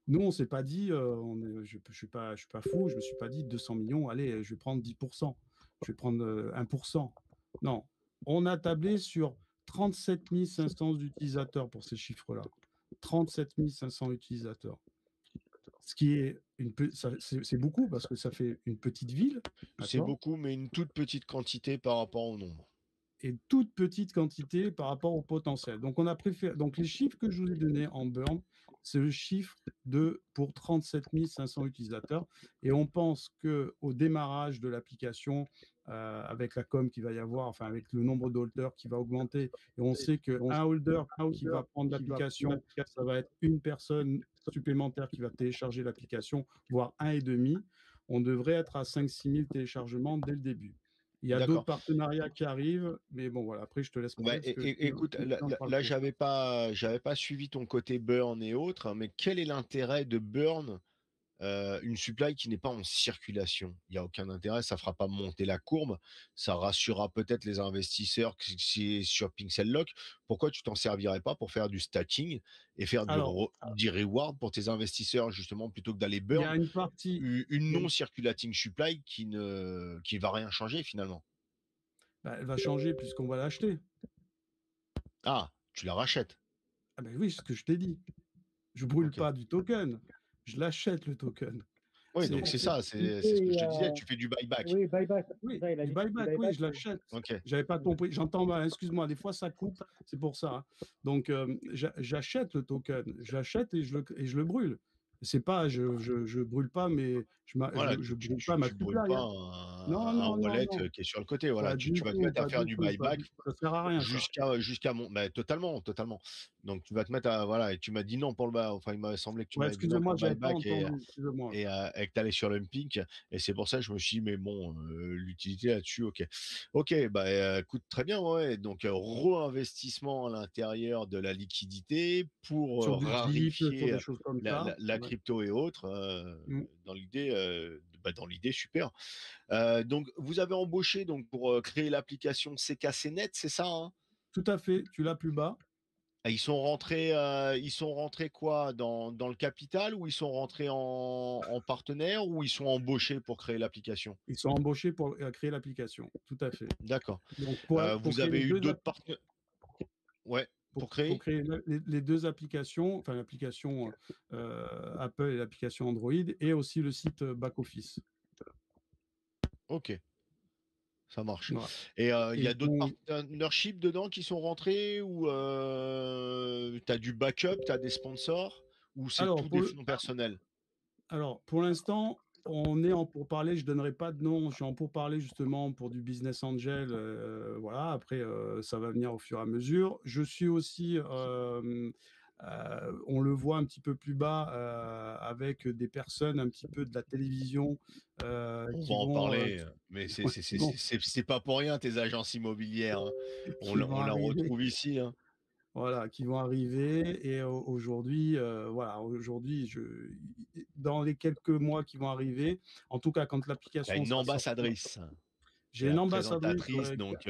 Nous, on ne s'est pas dit, je ne suis pas fou, je ne me suis pas dit 200 millions, allez, je vais prendre 10%, je vais prendre 1%. Non, on a tablé sur 37 500 utilisateurs pour ces chiffres-là. 37 500 utilisateurs. Ce qui est c'est beaucoup parce que ça fait une petite ville. C'est beaucoup, mais une toute petite quantité par rapport au nombre. Et toute petite quantité par rapport au potentiel. Donc, on a préféré. Donc, les chiffres que je vous ai donnés en burn, c'est le chiffre pour 37 500 utilisateurs. Et on pense qu'au démarrage de l'application, avec la com qu'il va y avoir, enfin, avec le nombre d'holders qui va augmenter, et on sait qu'un holder qui va prendre l'application, ça va être une personne supplémentaire qui va télécharger l'application, voire 1,5. On devrait être à 5-6 000 téléchargements dès le début. Il y a d'autres partenariats qui arrivent, mais bon, voilà, après, je te laisse parler. Écoute, là j'avais pas suivi ton côté burn et autres, mais quel est l'intérêt de burn une supply qui n'est pas en circulation? Il n'y a aucun intérêt, ça fera pas monter la courbe, ça rassurera peut-être les investisseurs que c'est sur Pixel Lock. Pourquoi tu t'en servirais pas pour faire du stacking et faire du reward pour tes investisseurs, justement, plutôt que d'aller burn? Il y a une non-circulating supply qui va rien changer finalement. Elle va changer puisqu'on va l'acheter. Ah, tu la rachètes? Ah ben oui, c'est ce que je t'ai dit. Je brûle pas du token, je l'achète le token. Oui, donc c'est ça, c'est ce que je te disais, tu fais du buyback. Oui, buyback. Oui, du buyback, oui, je l'achète. Okay. J'avais pas compris, j'entends mal, excuse-moi, des fois ça coupe, c'est pour ça. Hein. Donc j'achète le token, j'achète et je le brûle. C'est pas je brûle pas, mais Voilà, je tu tu brûle tu pas ma tu brûles supply, pas hein. Non, un non, non, wallet, non, qui est sur le côté, voilà. Tu vas te mettre à pas faire du du tout, pas buyback du tout, ça sert à rien ça. jusqu'à mon bah, totalement, totalement. Donc tu vas te mettre à voilà et tu m'as dit non pour le enfin, il m'avait semblé que tu Ouais, m'avais dit non pour excusez-moi, le j'avais pas buyback entendu, excusez-moi. et que tu allais sur le Humpink et c'est pour ça que je me suis dit: «Mais bon, l'utilité là-dessus, OK». OK, bah, écoute, très bien, ouais, donc re-investissement à l'intérieur de la liquidité pour, Sur du DIP, sur raréfier, des choses comme ça, la ouais. crypto et autres, Mmh. dans l'idée, super. Donc vous avez embauché donc pour, créer l'application CKCnet, c'est ça, hein? Tout à fait, tu l'as plus bas. Ah, ils sont rentrés quoi? Dans le capital ou ils sont rentrés en partenaire ou ils sont embauchés pour créer l'application? Ils sont embauchés pour, créer l'application, tout à fait. D'accord. Donc pour Vous créer avez les eu 2 d'autres partenaires ouais, pour pour créer? créer les 2 applications, enfin l'application, Apple et l'application Android et aussi le site, back office. OK, ça marche Voilà et il y et a d'autres donc partnerships dedans qui sont rentrés ou tu as du backup, tu as des sponsors ou c'est alors tout des fonds personnels? pour l'instant, on est en pourparlers, je donnerai pas de nom, je suis en pourparlers justement pour du business angel, voilà. Après, ça va venir au fur et à mesure. Je suis aussi, on le voit un petit peu plus bas, avec des personnes un petit peu de la télévision, On va qui en vont, parler, mais ouais, c'est pas pour rien tes agences immobilières, hein. qui vont On la arriver. retrouve ici, hein. Voilà, qui vont arriver et aujourd'hui, voilà, aujourd'hui, dans les quelques mois qui vont arriver, en tout cas quand Tu as l'application une sera sortie, ambassadrice. j'ai C'est une la ambassadrice, présentatrice donc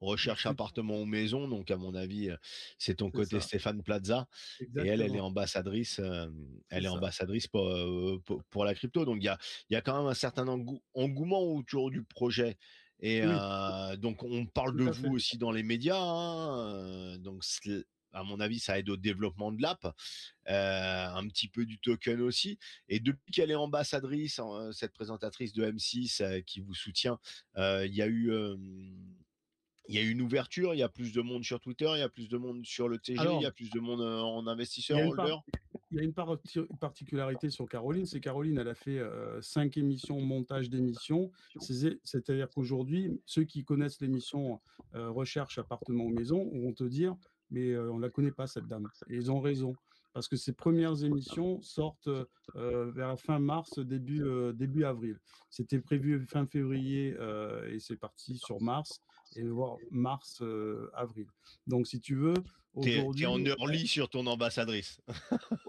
recherche c'est appartement ou maison donc à mon avis, c'est ton c'est côté ça, Stéphane Plaza et elle est exactement, ambassadrice, c'est elle est ça. ambassadrice pour la crypto donc il y a quand même un certain engouement autour du projet et Oui, donc on parle tout de à vous fait. aussi dans les médias, hein, donc à mon avis, ça aide au développement de l'app, un petit peu du token aussi. Et depuis qu'elle est ambassadrice, cette présentatrice de M6 qui vous soutient, il y a eu il y a eu une ouverture, il y a plus de monde sur Twitter, il y a plus de monde sur le TG, il y Alors, a plus de monde en il y investisseur, a une holder. part il y a une particularité sur Caroline, c'est Caroline, elle a fait, 5 émissions, montage d'émissions. C'est-à-dire qu'aujourd'hui, ceux qui connaissent l'émission, Recherche appartement ou maison vont te dire: «Mais, on la connaît pas cette dame» et ils ont raison. Parce que ses premières émissions sortent, vers la fin mars, début avril. C'était prévu fin février, et c'est parti sur mars et voire mars, avril. Donc si tu veux, T'es en aujourd'hui, early sur ton ambassadrice.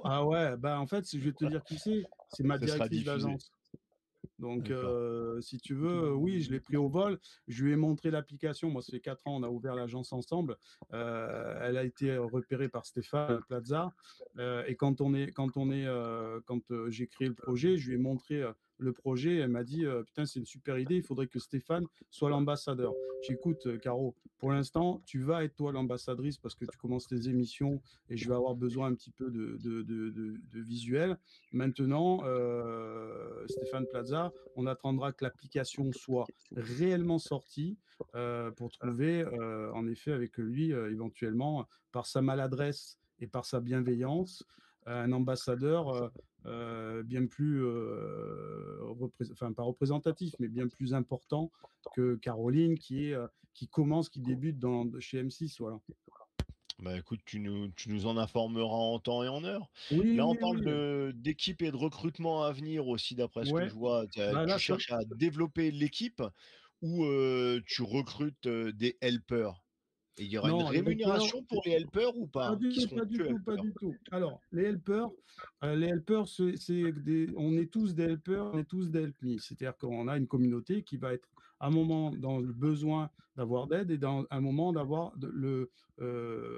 ah ouais, bah, en fait, je vais te dire qui c'est ma Ça sera directrice diffusé. d'agence. Donc, D'accord. si tu veux, oui, je l'ai pris au vol. Je lui ai montré l'application. Moi, ça fait 4 ans, on a ouvert l'agence ensemble. Elle a été repérée par Stéphane Plaza. Et quand j'ai créé le projet, je lui ai montré le projet. Elle m'a dit, putain, c'est une super idée. Il faudrait que Stéphane soit l'ambassadeur. J'écoute, Caro, pour l'instant, tu vas être toi l'ambassadrice parce que tu commences tes émissions et je vais avoir besoin un petit peu de visuel. Maintenant, Stéphane Plaza, on attendra que l'application soit réellement sortie pour trouver, en effet, avec lui, éventuellement, par sa maladresse et par sa bienveillance, un ambassadeur bien plus, enfin pas représentatif, mais bien plus important que Caroline, qui débute chez M6, voilà. Bah écoute, tu nous en informeras en temps et en heure. Oui, Là, on oui, parle oui. d'équipe et de recrutement à venir aussi, d'après ce que Ouais. je vois. Bah là, Tu cherches à développer l'équipe ou tu recrutes des helpers? Et il y aura une non, les helpers, rémunération pour les helpers ou pas? Qui seront pas du que tout, pas helpers? du tout. Alors, les helpers, on est tous des helpers, on est tous des help me. C'est-à-dire qu'on a une communauté qui va être à un moment dans le besoin d'avoir d'aide et dans un moment d'avoir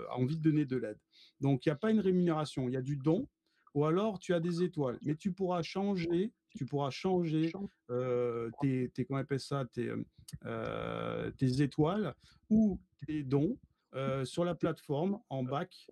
envie de donner de l'aide. Donc, il n'y a pas une rémunération, il y a du don ou alors tu as des étoiles. Mais tu pourras changer comment on appelle ça, tes étoiles ou tes dons sur la plateforme en bac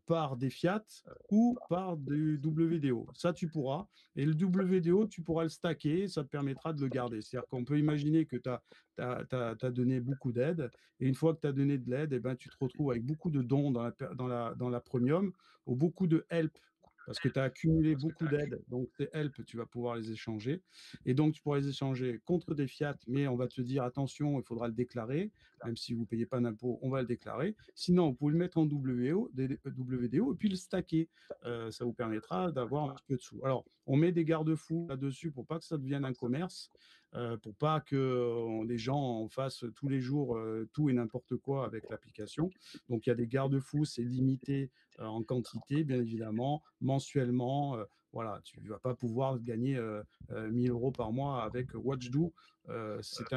par des fiat ou par du WDO. Ça, tu pourras. Et le WDO, tu pourras le stacker. Ça te permettra de le garder. C'est-à-dire qu'on peut imaginer que tu as donné beaucoup d'aide. Et une fois que tu as donné de l'aide, eh ben, tu te retrouves avec beaucoup de dons dans la premium ou beaucoup de help parce que tu as accumulé beaucoup d'aides, donc tes help, tu vas pouvoir les échanger et donc tu pourras les échanger contre des fiat, mais on va te dire: «Attention, il faudra le déclarer, même si vous ne payez pas d'impôt, on va le déclarer». Sinon, vous pouvez le mettre en WO WDO et puis le stacker. Ça vous permettra d'avoir un petit peu de sous. Alors, on met des garde-fous là-dessus pour pas que ça devienne un commerce, pour pas que les gens en fassent tous les jours tout et n'importe quoi avec l'application. Donc, il y a des garde-fous, c'est limité en quantité, bien évidemment, mensuellement. Voilà, tu ne vas pas pouvoir gagner 1000 euros par mois avec Watchdo. C'est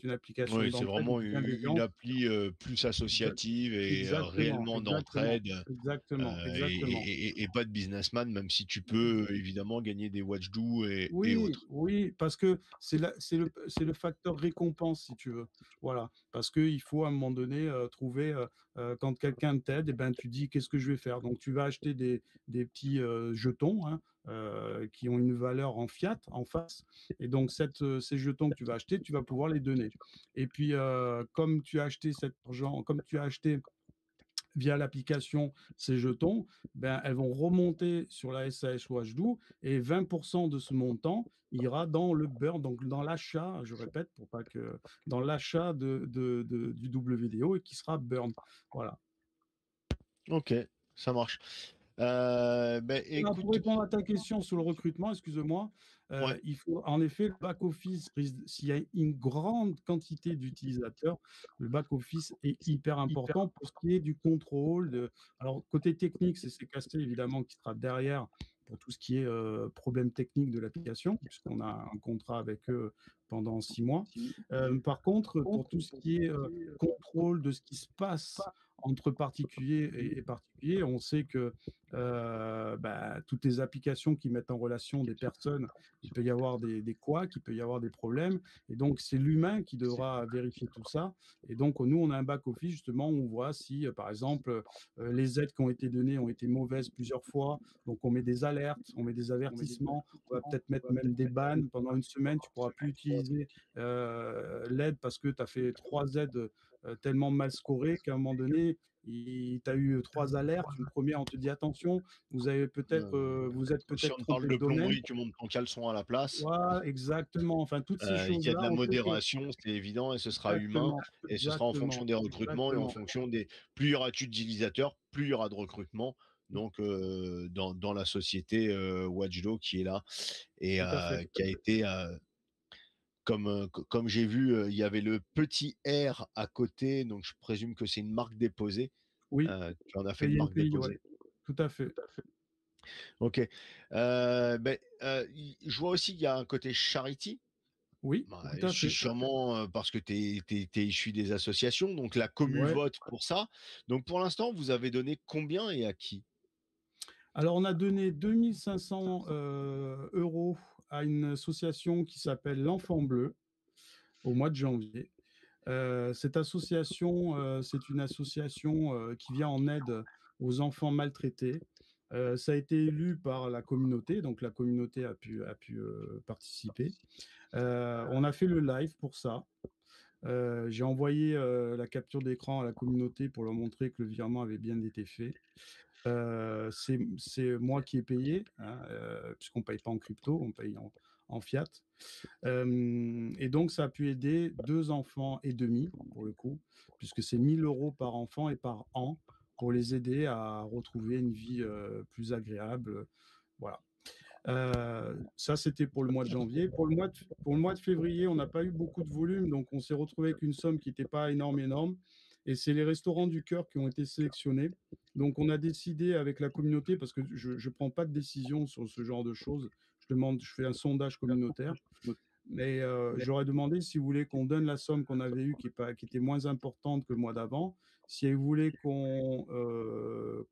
une application Oui, c'est d'entraide et vraiment de une bienveillance. appli, plus Exa- associative et Exactement, réellement exactement, d'entraide, exactement, exactement. et pas de businessman, même si tu peux évidemment gagner des watch do et Oui, autres. oui, parce que c'est le facteur récompense, si tu veux. Voilà, parce qu'il faut à un moment donné trouver, quand quelqu'un t'aide, et ben, tu dis qu'est-ce que je vais faire. Donc, tu vas acheter des petits jetons hein, qui ont une valeur en fiat en face. Et donc, ces jetons que tu vas acheter, tu vas pouvoir les donner. Et puis, comme tu as acheté cet argent, comme tu as acheté via l'application ces jetons, ben, elles vont remonter sur la SAS Watchdoo et 20% de ce montant ira dans le burn, donc dans l'achat, je répète, pour pas que dans l'achat du WDO et qui sera burn. Voilà. OK, ça marche. Beh, Voilà, pour écoute, répondre à ta question sur le recrutement, excuse-moi, ouais, il faut en effet le back-office, s'il y a une grande quantité d'utilisateurs, le back-office est hyper important pour ce qui est du contrôle. Alors, côté technique, c'est CKC évidemment qui sera derrière pour tout ce qui est problème technique de l'application, puisqu'on a un contrat avec eux pendant 6 mois. Par contre, pour tout ce qui est contrôle de ce qui se passe entre particuliers et particuliers, on sait que bah, toutes les applications qui mettent en relation des personnes, il peut y avoir des couacs, il peut y avoir des problèmes. Et donc, c'est l'humain qui devra vérifier tout ça. Et donc, nous, on a un back-office justement où on voit si, par exemple, les aides qui ont été données ont été mauvaises plusieurs fois. Donc, on met des alertes, on met des avertissements. On va peut-être mettre même des bans. Pendant une semaine, tu ne pourras plus utiliser l'aide parce que tu as fait 3 aides tellement mal scorées qu'à un moment donné, tu as eu 3 alertes. Une première, on te dit attention, vous êtes si peut-être on te parle trompé de de domaine. plomberie, tu montes ton caleçon à la place. Voilà, exactement. Enfin, toutes ces Il y a de choses-là, la on sait que modération, c'est évident, et ce sera humain, exactement, et ce sera en fonction exactement, des recrutements et en exactement. fonction des plus il y aura d'utilisateurs, plus il y aura de recrutement, donc dans la société, Watchdog qui est là et Tout à fait. qui a été, comme j'ai vu, il y avait le petit R à côté, donc je présume que c'est une marque déposée. Oui, Tu en as fait une marque PNPI, ouais, déposée. tout à fait. OK. Beh, je vois aussi qu'il y a un côté charity. Oui, Bah, tout à c'est fait. sûrement, parce que tu es issu des associations, donc la commu Ouais. vote pour ça. Donc pour l'instant, vous avez donné combien et à qui? Alors, on a donné 2500 euros à une association qui s'appelle l'Enfant Bleu au mois de janvier. Cette association, c'est une association qui vient en aide aux enfants maltraités. Ça a été élu par la communauté, donc la communauté a pu participer. On a fait le live pour ça. J'ai envoyé la capture d'écran à la communauté pour leur montrer que le virement avait bien été fait. C'est moi qui ai payé, hein, puisqu'on ne paye pas en crypto, on paye en fiat. Et donc, ça a pu aider 2 enfants et demi, pour le coup, puisque c'est 1 000 € par enfant et par an pour les aider à retrouver une vie plus agréable. Voilà. Ça, c'était pour le mois de janvier. Pour le mois de février, on n'a pas eu beaucoup de volume, donc on s'est retrouvé avec une somme qui n'était pas énorme, énorme. Et c'est les restaurants du cœur qui ont été sélectionnés. Donc, on a décidé avec la communauté, parce que je ne prends pas de décision sur ce genre de choses. Je fais un sondage communautaire. Mais j'aurais demandé si vous voulez qu'on donne la somme qu'on avait eue, qui était moins importante que le mois d'avant, si vous voulez qu'on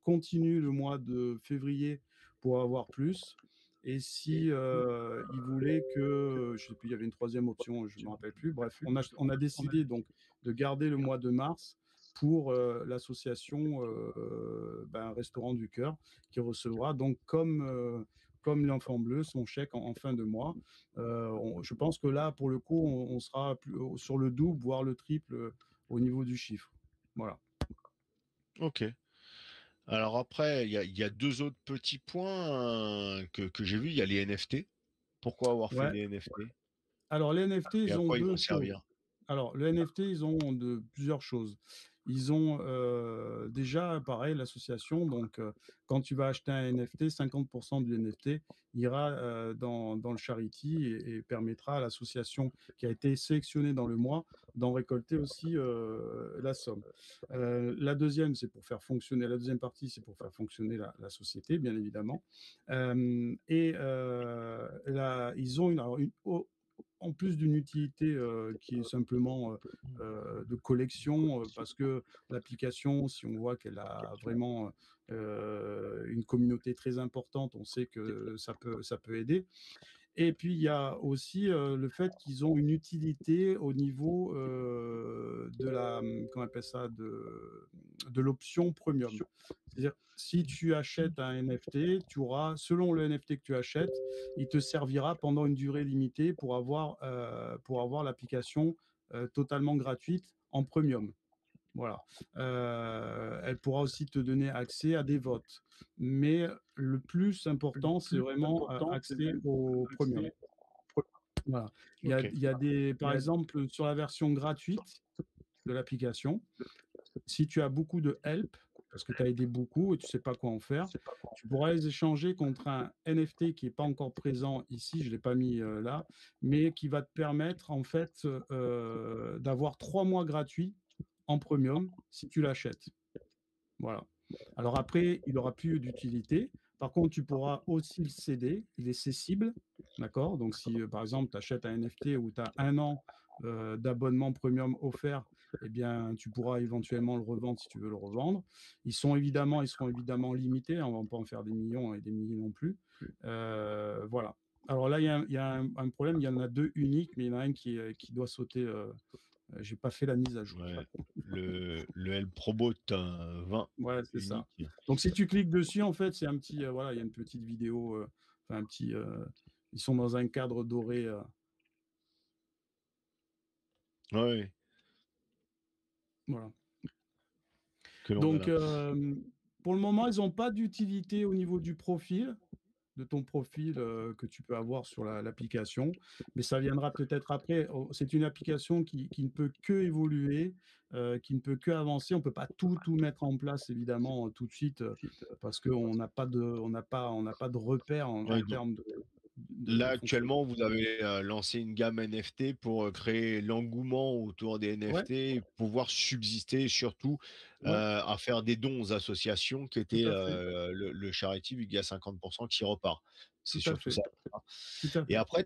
continue le mois de février pour avoir plus, et si ils voulaient que, je sais plus, il y avait une troisième option, je ne me rappelle plus. Bref, on a décidé donc de garder le mois de mars pour l'association ben, Restaurant du Cœur, qui recevra donc comme l'enfant bleu son chèque en fin de mois. Je pense que là, pour le coup, on sera sur le double, voire le triple au niveau du chiffre. Voilà. OK. Alors après, il y a 2 autres petits points, que j'ai vus. Il y a les NFT. Pourquoi avoir fait Ouais. des NFT? Alors, les NFT, Et ils à ont quoi ils vont 2 choses. servir? Alors, le NFT, ils ont de plusieurs choses. Ils ont, déjà, pareil, l'association, donc quand tu vas acheter un NFT, 50 du NFT ira, dans le charity et permettra à l'association qui a été sélectionnée dans le mois d'en récolter aussi, la somme. La deuxième partie, c'est pour faire fonctionner la société, bien évidemment. Ils ont en plus d'une utilité qui est simplement de collection, parce que l'application, si on voit qu'elle a vraiment une communauté très importante, on sait que ça peut aider. Et puis, il y a aussi le fait qu'ils ont une utilité au niveau de comment on appelle ça, de l'option premium. C'est-à-dire, si tu achètes un NFT, tu auras, selon le NFT que tu achètes, il te servira pendant une durée limitée pour avoir l'application totalement gratuite en premium. Voilà. Elle pourra aussi te donner accès à des votes. Mais le plus important, c'est vraiment accès au premium. Voilà. OK. Il y a par exemple, sur la version gratuite de l'application, si tu as beaucoup de help, parce que tu as aidé beaucoup et tu sais pas quoi en faire, tu pourras les échanger contre un NFT qui est pas encore présent ici, je l'ai pas mis là, mais qui va te permettre en fait d'avoir 3 mois gratuits en premium si tu l'achètes. Voilà. Alors après, il aura plus d'utilité. Par contre, tu pourras aussi le céder. Il est cessible. D'accord? Donc, si par exemple, tu achètes un NFT où tu as 1 an d'abonnement premium offert, eh bien, tu pourras éventuellement le revendre si tu veux le revendre. Ils seront évidemment limités, hein. On ne va pas en faire des millions et des milliers non plus. Voilà. Alors là, il y a un problème. Il y en a deux uniques, mais il y en a un qui doit sauter. J'ai pas fait la mise à jour. Ouais. Le L Probot 20 Ouais, c'est ça. unique. Donc si tu cliques dessus, en fait, c'est un petit, voilà, il y a une petite vidéo, enfin un petit, ils sont dans un cadre doré. Ouais, Voilà. que l'on a Donc là. pour le moment, ils n'ont pas d'utilité au niveau du profil, de ton profil que tu peux avoir sur l'application, mais ça viendra peut-être après. Oh, c'est une application qui ne peut que évoluer, qui ne peut que avancer. On ne peut pas tout mettre en place, évidemment, tout de suite, parce qu'on n'a pas on n'a pas de repères en Ouais, donc termes là, de fonctionnement. actuellement, vous avez lancé une gamme NFT pour créer l'engouement autour des Ouais, NFT et pouvoir subsister surtout ouais, à faire des dons aux associations qui tout étaient à fait, le charity, vu qu'il y a 50% qui repart. C'est tout à surtout fait, ça. tout à Et fait. après,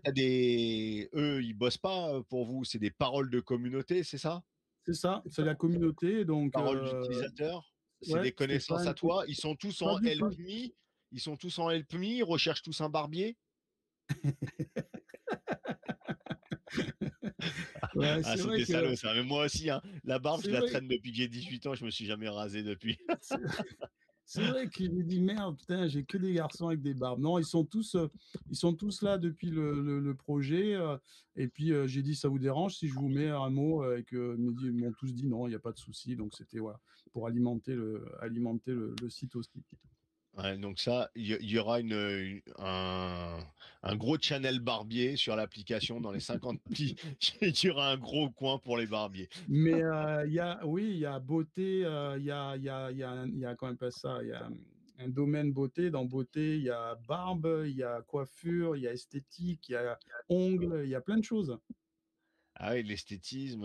eux, ils bossent pas pour vous, c'est des paroles de communauté, c'est ça? C'est ça, c'est la communauté, donc Paroles d'utilisateurs? C'est ouais, des connaissances Stéphane, à toi? Ils sont tous pas en du Help tout. Me? Ils sont tous en Help Me? Ils recherchent tous un barbier? Ouais, Ah, c'est c'est vrai des salauds que ça, mais moi aussi, hein. La barbe, je c'est la vrai traîne depuis que j'ai 18 ans, je me suis jamais rasé depuis. c'est c'est vrai que j'ai dit: «Merde, putain, j'ai que des garçons avec des barbes». Non, ils sont tous là depuis le projet, et puis, j'ai dit: «Ça vous dérange si je vous mets un mot?» Et que ils m'ont tous dit: «Non, il y a pas de souci». Donc c'était, voilà, pour alimenter le site aussi. Ouais, donc ça, il y aura un gros channel barbier sur l'application dans les 50 pi il y aura un gros coin pour les barbiers. Mais, il y a oui, il y a beauté, il y a comment on appelle ça? Il y a, un domaine beauté. Dans beauté, il y a barbe, il y a coiffure, il y a esthétique, il y a ongles, il y a plein de choses. Ah oui, l'esthétisme,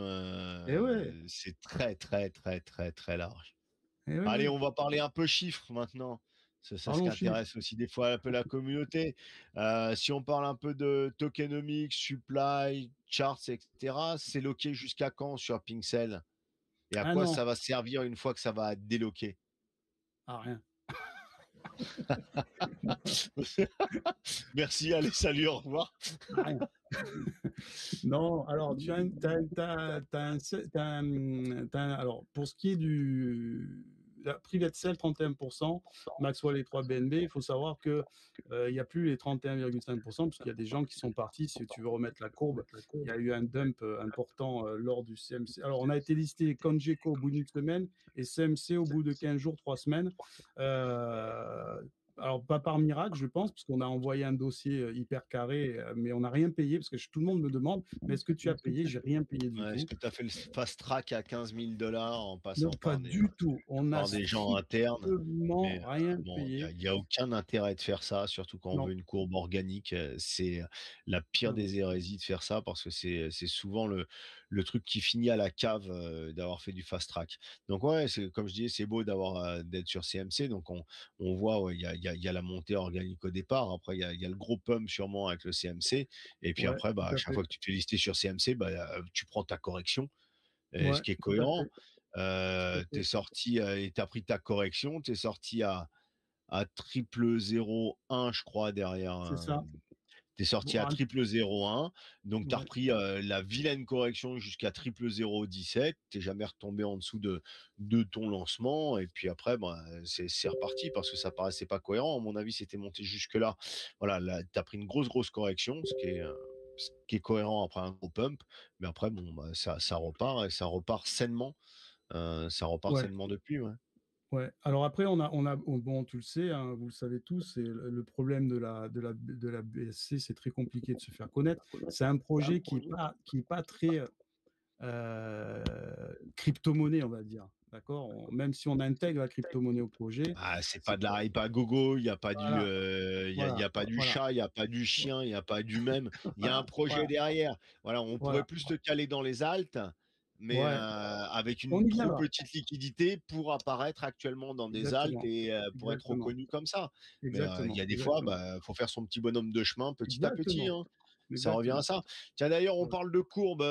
Et ouais, c'est très, très, très, très, très large. et oui, Allez, oui. on va parler un peu chiffres maintenant. C'est ce qui Parlons chiffres. intéresse aussi des fois un peu la communauté. Si on parle un peu de tokenomics, supply, charts, et cetera, c'est loqué jusqu'à quand sur Pincel? Et à Ah quoi non, ça va servir une fois que ça va déloquer? ah rien, Merci, allez, salut, au revoir. ah rien. Non, alors tu as un tu as un tu as un se tu as un, alors pour ce qui est Private Sell 31%, Maxwell et 3 BNB. Il faut savoir que il n'y a plus les 31,5% puisqu'il y a des gens qui sont partis. Si tu veux remettre la courbe, il y a eu un dump important lors du CMC. Alors, on a été listé Congeco au bout d'une semaine et CMC au bout de 15 jours, 3 semaines. Alors, pas par miracle, je pense, parce qu'on a envoyé un dossier hyper carré, mais on n'a rien payé, parce que tout le monde me demande, mais est-ce que tu as payé? J'ai rien payé du Ouais, est-ce tout. que tu as fait le fast track à 15 000 en Non, passant pas du tout. On n'a par des gens internes? strictement Mais rien bon, il y a, payé. il y a aucun intérêt de faire ça, surtout quand on Non. veut une courbe organique. C'est la pire Ah ouais. des hérésies de faire ça parce que c'est souvent le truc qui finit à la cave d'avoir fait du fast track. Donc ouais, c'est comme je disais, c'est beau d'être sur CMC. Donc on voit, ouais, il y a la montée organique au départ. Après, il y a le gros pump sûrement avec le CMC. Et puis Ouais, après, bah, tout à à chaque fait. fois que tu te fais lister sur CMC, bah, tu prends ta correction, ce Ouais, qui est tout à cohérent. fait. Tout à Tu es fait. sorti et tu as pris ta correction, tu es sorti à triple 0,1, je crois, derrière. C'est ça. Tu es sorti Bon, à triple 0,1. Donc, tu as ouais, repris la vilaine correction jusqu'à triple 0,17. Tu n'es jamais retombé en dessous de ton lancement. Et puis après, bah, c'est reparti parce que ça paraissait pas cohérent. À mon avis, c'était monté jusque-là. Voilà, là, tu as pris une grosse correction, ce qui est cohérent après un gros pump. Mais après, bon, bah, ça repart et ça repart sainement. Ça repart ouais. sainement depuis, ouais. Ouais. Alors après, bon, tu le sais, hein, vous le savez tous, c'est le problème de la BSC, c'est très compliqué de se faire connaître. C'est un projet qui est pas très crypto-monnaie, on va dire. D'accord? Même si on intègre la crypto-monnaie au projet, Ah, c'est pas c'est de la hype à gogo, il y a pas voilà, il y voilà, a pas du voilà, chat, il y a pas du chien, il y a pas du même, il y a un voilà, projet voilà, derrière. Voilà, on pourrait voilà. plus te caler dans les altes, mais Ouais, avec on une y trop viendra. petite liquidité pour apparaître actuellement dans des altes Exactement, et pour être exactement, reconnu comme ça. Mais il y exactement, a des fois, exactement, bah, faut faire son petit bonhomme de chemin petit à petit, exactement, hein. Ça revient à exactement. ça. Tiens, d'ailleurs, on Voilà. parle de courbe,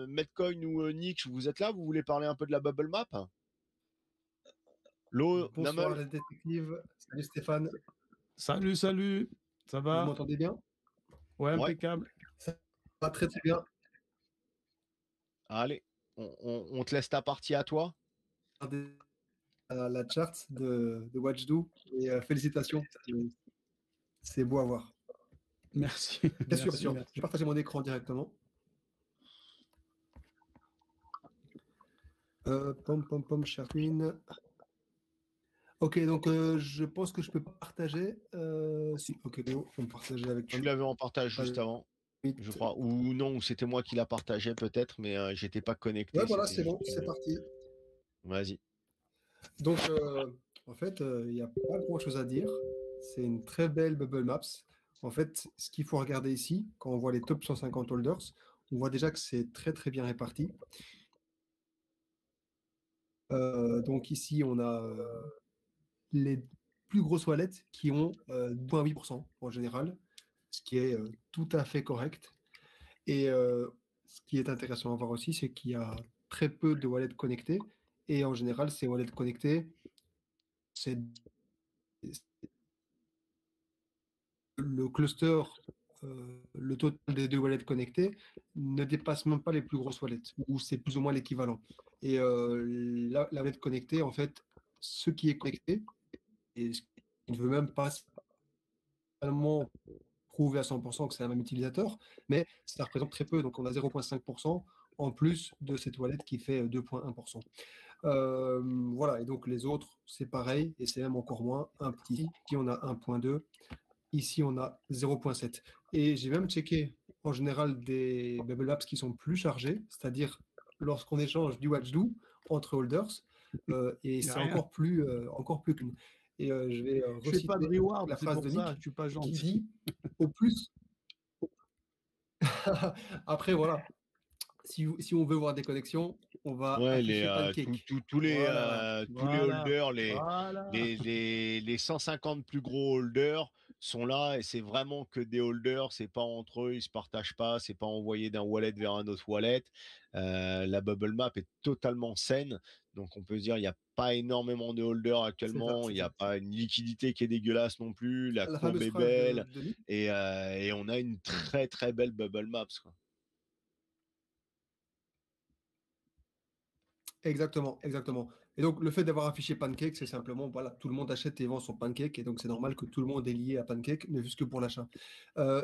Metcoin ou Nick, vous êtes là? Vous voulez parler un peu de la bubble map? L'eau, Bonsoir Namel? les détectives. Salut Stéphane. Salut, salut, ça Vous va? m'entendez bien? Ouais, Ouais. impeccable. Ça va très très bien. Allez, on te laisse ta partie à toi. Regardez la chart de Watchdoo et félicitations. C'est beau à voir. Merci, Bien sûr, bien merci, sûr. Je merci. vais partager mon écran directement. Pom pom pom, Sherwin. Ok, donc je pense que je peux partager. Si, ok, Léo, on peut partager avec Tu toi. l'avais en partage juste avant, je crois. Ou non, ou c'était moi qui la partageais peut-être, mais j'étais pas Ouais, connecté. voilà, C'était c'est juste bon, c'est une. parti. Vas-y. Donc, en fait, il n'y a pas grand-chose à dire. C'est une très belle bubble maps. En fait, ce qu'il faut regarder ici, quand on voit les top 150 holders, on voit déjà que c'est très très bien réparti. Donc ici, on a les plus grosses wallets qui ont 2,8% en général, ce qui est tout à fait correct. Et ce qui est intéressant à voir aussi, c'est qu'il y a très peu de wallets connectés. Et en général, ces wallets connectés, c'est le cluster, le total des deux wallets connectés ne dépasse même pas les plus grosses wallets, ou c'est plus ou moins l'équivalent. Et la wallet connectée, en fait, ce qui est connecté, et ce qui ne veut même pas spécialement prouver à 100% que c'est un même utilisateur, mais ça représente très peu, donc on a 0,5% en plus de cette wallet qui fait 2,1%. Voilà, et donc les autres, c'est pareil, et c'est même encore moins, un petit, qui on a 1,2. Ici, on a 0,7. Et j'ai même checké en général des bubble apps qui sont plus chargés, c'est-à-dire lorsqu'on échange du Watchdoo entre holders, et Il n'y a c'est rien. encore plus clean. Et je vais Je fais pas de reciter reward, la c'est phrase pour de ça, Nick je suis pas qui gentil. dit au plus. Après, voilà, si on veut voir des connexions, on va Ouais, afficher Pancake. Voilà, tous les Voilà, holders, voilà. les 150 plus gros holders sont là et c'est vraiment que des holders. C'est pas entre eux, ils se partagent pas, c'est pas envoyé d'un wallet vers un autre wallet. La bubble map est totalement saine, donc on peut se dire il n'y a pas énormément de holders c'est ça, actuellement, il c'est n'y a ça. pas une liquidité qui est dégueulasse non plus, la La courbe fameuse est phrase belle de Nick. et on a une très belle bubble maps, quoi. Exactement, exactement. Et donc, le fait d'avoir affiché Pancake, c'est simplement, voilà, tout le monde achète et vend sur Pancake, et donc c'est normal que tout le monde est lié à Pancake, ne fût-ce que pour l'achat.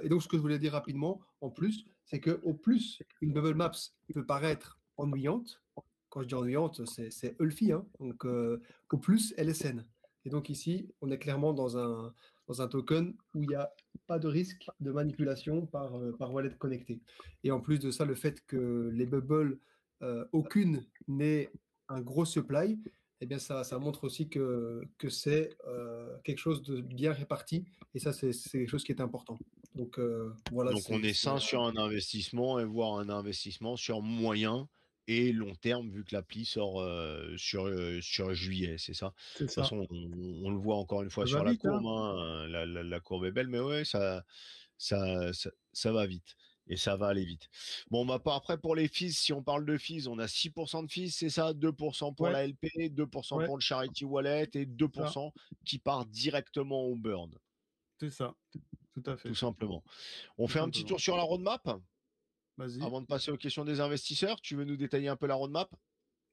Et donc, ce que je voulais dire rapidement, en plus, c'est qu'au plus, une Bubble Maps peut paraître ennuyante. Quand je dis ennuyante, c'est Ulfi, hein. Donc, au plus, elle est saine. Et donc ici, on est clairement dans un token où il n'y a pas de risque de manipulation par wallet connecté. Et en plus de ça, le fait que les bubbles, aucune n'ait un gros supply, eh bien ça montre aussi que c'est quelque chose de bien réparti. Et ça, c'est quelque chose qui est important. Donc voilà, Donc on est sain sur un investissement et voire un investissement sur moyen et long terme vu que l'appli sort sur juillet, c'est ça? De C'est toute ça. façon, on le voit encore une fois Ça va sur la vite, hein? courbe, hein, la courbe est belle, mais ouais, ça va vite et ça va aller vite. Bon, bah, pas après pour les fees, si on parle de fees, on a 6% de fees, c'est ça? 2% pour Ouais, la LP, 2% ouais, pour le charity wallet et deux c'est pour ça, cent qui part directement au burn, c'est ça, tout à tout fait, simplement. On tout fait un petit simplement. tour sur la roadmap? Vas-y, Avant de passer aux questions des investisseurs, tu veux nous détailler un peu la roadmap?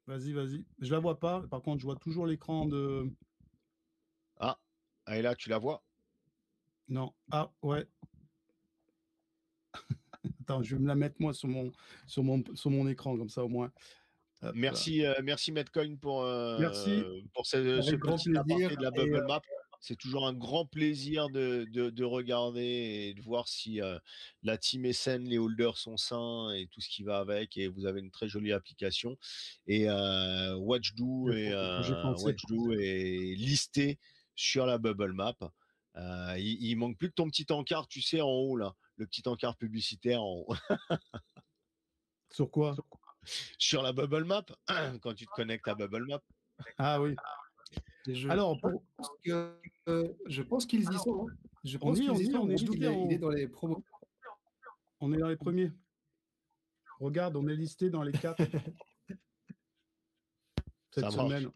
vas-y, vas-y. Je la vois pas, par contre, je vois toujours l'écran de... Ah, et là, tu la vois? Non, ah, ouais, attends, je vais me la mettre moi sur mon écran, comme ça au moins. Hop là. Merci Metcoin Merci, pour ce avec grand petit aparté plaisir. de la Et bubble map. C'est toujours un grand plaisir de regarder et de voir si la team est saine, les holders sont sains et tout ce qui va avec. Et vous avez une très jolie application. Et j'ai pensé. Watchdo est listé sur la bubble map. Il manque plus que ton petit encart, tu sais, en haut là, le petit encart publicitaire en haut. Sur quoi? Sur la bubble map, quand tu te connectes à bubble map. Ah oui. je Alors, pense je pense qu'ils y sont, hein. Je on pense y est, qu'ils on y y est, sont. on est Wajdu, listé il est dans les promos. on est dans les premiers. Regarde, on est listé dans les 4 Ça cette marche. semaine.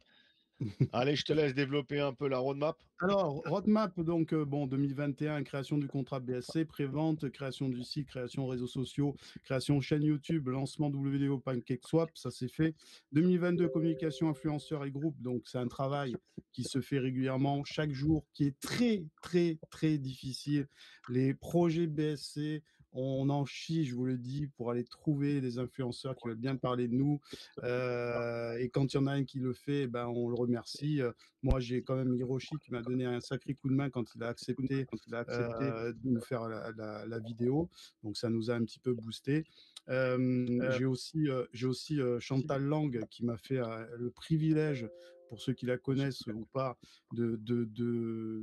Allez, je te laisse développer un peu la roadmap. Alors, roadmap, donc, bon, 2021, création du contrat BSC, prévente, création du site, création réseaux sociaux, création chaîne YouTube, lancement WDO PancakeSwap, ça c'est fait. 2022, communication influenceurs et groupes, donc c'est un travail qui se fait régulièrement chaque jour, qui est très, très, très difficile. Les projets BSC, on en chie, je vous le dis, pour aller trouver des influenceurs qui veulent bien parler de nous. Et quand il y en a un qui le fait, ben, on le remercie. Moi, j'ai quand même Hiroshi qui m'a donné un sacré coup de main quand il a accepté de nous faire la vidéo. Donc, ça nous a un petit peu boosté. J'ai aussi Chantal Lang qui m'a fait le privilège, pour ceux qui la connaissent ou pas, de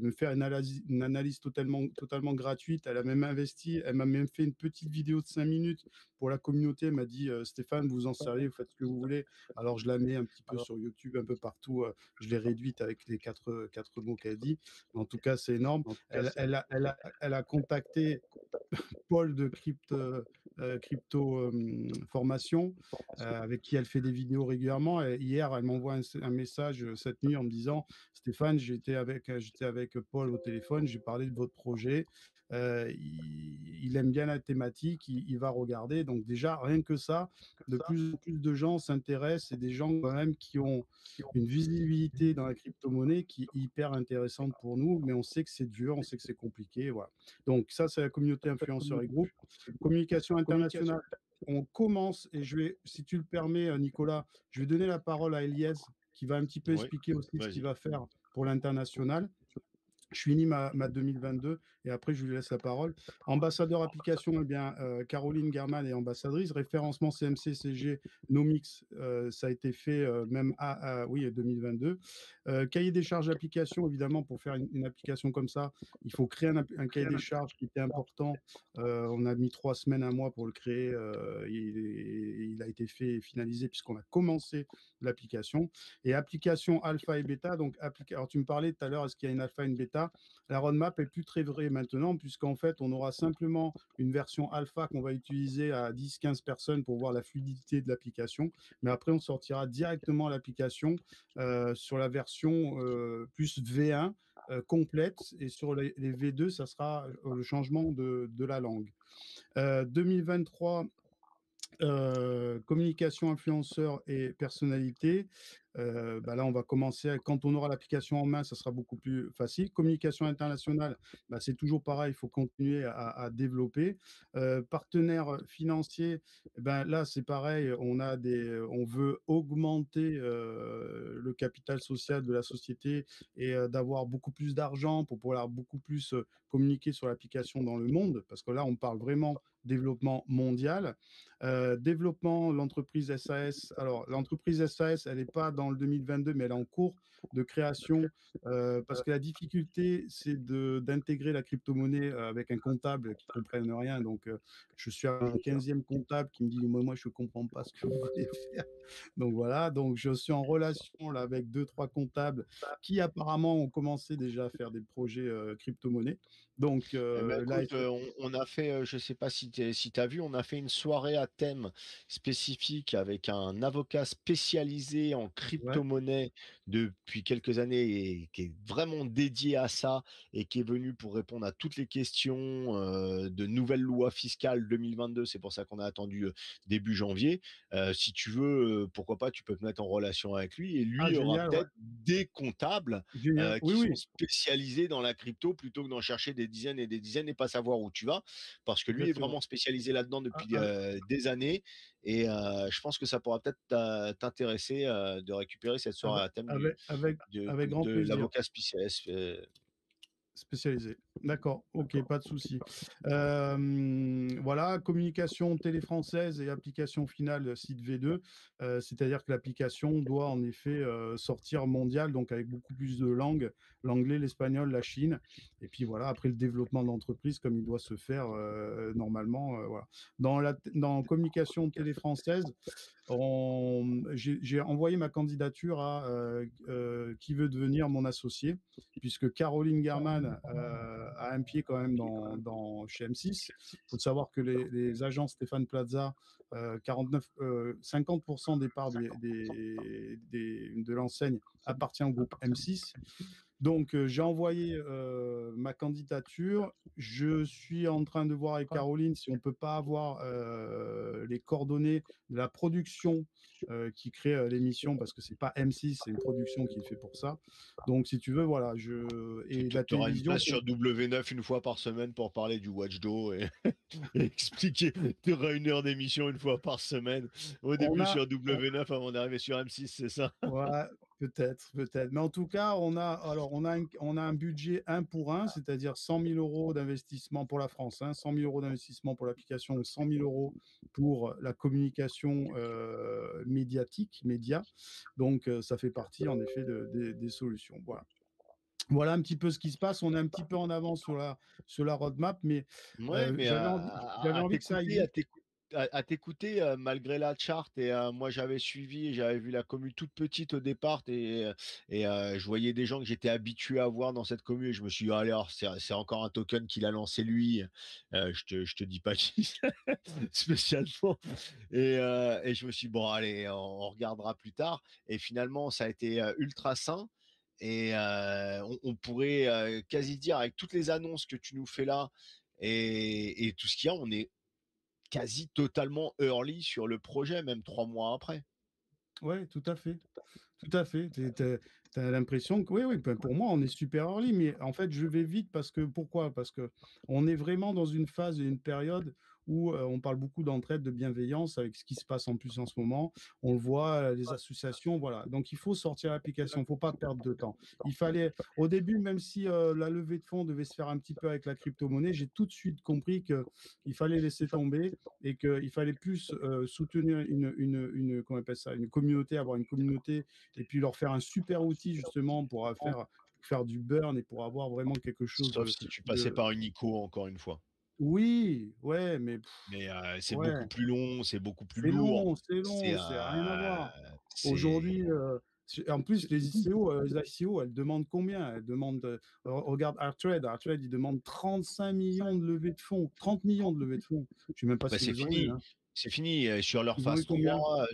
me faire une analyse totalement gratuite. Elle a même investi, elle m'a même fait une petite vidéo de 5 minutes pour la communauté. Elle m'a dit, Stéphane, vous en servez, vous faites ce que vous voulez. Alors, je la mets un petit peu sur YouTube, un peu partout. Je l'ai réduite avec les quatre mots qu'elle dit. Mais en tout cas, c'est énorme. Elle a contacté Paul de Crypto Formation, avec qui elle fait des vidéos régulièrement. Et hier, elle m'envoie un message cette nuit en me disant, Stéphane, j'étais avec Paul au téléphone, j'ai parlé de votre projet. Il aime bien la thématique, il va regarder. Donc déjà, rien que ça, de plus en plus de gens s'intéressent, et des gens quand même qui ont une visibilité dans la crypto-monnaie qui est hyper intéressante pour nous, mais on sait que c'est dur, on sait que c'est compliqué. Voilà. Donc ça, c'est la communauté influenceurs et groupe. Communication internationale. On commence, et si tu le permets, Nicolas, je vais donner la parole à Eliès, qui va un petit peu Oui, expliquer aussi ce qu'il vas-y. va faire pour l'international. Je finis ma 2022 et après je lui laisse la parole. Ambassadeur application, eh bien, Caroline German est ambassadrice. Référencement CMC, CG, Nomix, ça a été fait même oui, 2022. Cahier des charges d'application, évidemment, pour faire une application comme ça, il faut créer un cahier des charges qui était important. On a mis 3 semaines, un mois pour le créer. Il a été fait et finalisé puisqu'on a commencé l'application. Et application alpha et bêta. Donc, alors tu me parlais tout à l'heure, est-ce qu'il y a une alpha et une bêta? La roadmap est plus très vraie maintenant, puisqu'en fait, on aura simplement une version alpha qu'on va utiliser à 10-15 personnes pour voir la fluidité de l'application. Mais après, on sortira directement l'application sur la version plus V1 complète. Et sur les V2, ça sera le changement de la langue. 2023, communication influenceur et personnalité. Bah, là, on va commencer quand on aura l'application en main, ça sera beaucoup plus facile. Communication internationale, bah, c'est toujours pareil, il faut continuer à développer. Partenaires financiers, eh ben, là, c'est pareil, on veut augmenter, le capital social de la société et d'avoir beaucoup plus d'argent pour pouvoir beaucoup plus, communiquer sur l'application dans le monde, parce que là, on parle vraiment développement mondial. Développement, l'entreprise SAS. Alors, l'entreprise SAS, elle n'est pas dans le 2022, mais elle est en cours de création parce que la difficulté, c'est d'intégrer la crypto-monnaie avec un comptable qui ne comprenne rien. Donc, je suis un 15e comptable qui me dit, moi, je ne comprends pas ce que vous voulez faire. Donc, voilà. Donc, je suis en relation là, avec 2, 3 comptables qui apparemment ont commencé déjà à faire des projets crypto-monnaie. Donc, Eh ben, là, écoute, on a fait, je sais pas si tu as vu, on a fait une soirée à thème spécifique avec un avocat spécialisé en ouais, crypto-monnaie depuis quelques années et qui est vraiment dédié à ça et qui est venu pour répondre à toutes les questions de nouvelles lois fiscales 2022. C'est pour ça qu'on a attendu début janvier. Si tu veux, pourquoi pas, tu peux te mettre en relation avec lui et ah, lui aura génial, ouais. peut-être des comptables Génial. Oui, qui sont oui, spécialisés dans la crypto plutôt que d'en chercher des dizaines et des dizaines et pas savoir où tu vas. Parce que lui est exactement. vraiment spécialisé là-dedans Ah, depuis ah, des années. Et je pense que ça pourra peut-être t'intéresser de récupérer cette soirée à thème avec grand de plaisir. l'avocat spécialiste. Spécialisé. D'accord, ok, pas de souci. Voilà, communication télé française et application finale site V2, c'est-à-dire que l'application doit en effet sortir mondial, donc avec beaucoup plus de langues, l'anglais, l'espagnol, la Chine, et puis voilà, après le développement de l'entreprise comme il doit se faire normalement. Voilà. Dans communication télé française, j'ai envoyé ma candidature à qui veut devenir mon associé, puisque Caroline German a un pied quand même chez M6. Il faut savoir que les agents Stéphane Plaza, 50% des parts de l'enseigne appartient au groupe M6. Donc, j'ai envoyé ma candidature. Je suis en train de voir avec Caroline si on ne peut pas avoir les coordonnées de la production qui crée l'émission, parce que ce n'est pas M6, c'est une production qui est fait pour ça. Donc, si tu veux, voilà. Et la Tu auras une télévision, place sur W9 une fois par semaine pour parler du Watchdo et expliquer. Tu auras 1 heure d'émission une fois par semaine. Au on début a, sur W9 avant d'arriver sur M6, c'est ça? ouais, peut-être, peut-être. Mais en tout cas, on a un budget 1 pour 1, c'est-à-dire 100 000 euros d'investissement pour la France, hein, 100 000 euros d'investissement pour l'application, 100 000 euros pour la communication médiatique, média. Donc, ça fait partie, en effet, des solutions. Voilà. Voilà un petit peu ce qui se passe. On est un petit peu en avance sur la roadmap, mais Ouais, mais j'avais envie que ça aille vite. à t'écouter, malgré la charte et moi j'avais suivi, j'avais vu la commu toute petite au départ et je voyais des gens que j'étais habitué à voir dans cette commu et je me suis dit: «Allez, alors c'est encore un token qu'il a lancé lui», je te dis pas qui spécialement et je me suis dit: «Bon allez, on regardera plus tard» et finalement ça a été, ultra sain et on pourrait, quasi dire avec toutes les annonces que tu nous fais là et tout ce qu'il y a, on est quasi totalement early sur le projet, même 3 mois après. Ouais, tout à fait. Tout à fait. Tu as l'impression que oui, oui, ben, pour moi, on est super early, mais en fait, je vais vite parce que pourquoi? Parce que on est vraiment dans une phase et une période où on parle beaucoup d'entraide, de bienveillance avec ce qui se passe en plus en ce moment. On le voit, les associations, voilà. Donc, il faut sortir l'application, il ne faut pas perdre de temps. Il fallait, au début, même si la levée de fonds devait se faire un petit peu avec la crypto-monnaie, j'ai tout de suite compris qu'il fallait laisser tomber et qu'il fallait plus soutenir comment on appelle ça, une communauté, avoir une communauté et puis leur faire un super outil justement pour faire du burn et pour avoir vraiment quelque chose Sauf si tu passais de... par une ICO encore une fois. Oui, ouais, mais Mais c'est ouais, beaucoup plus long, c'est beaucoup plus lourd. c'est C'est, long, c'est rien à voir. c'est Aujourd'hui, en plus, les ICO, elles demandent combien? Elles demandent, regarde Artrade, ils demandent 35 millions de levées de fonds, 30 millions de levées de fonds. Je ne sais même pas bah, s'ils les ont eu, hein. c'est fini, sur leur Ils ont eu phase combien? 3,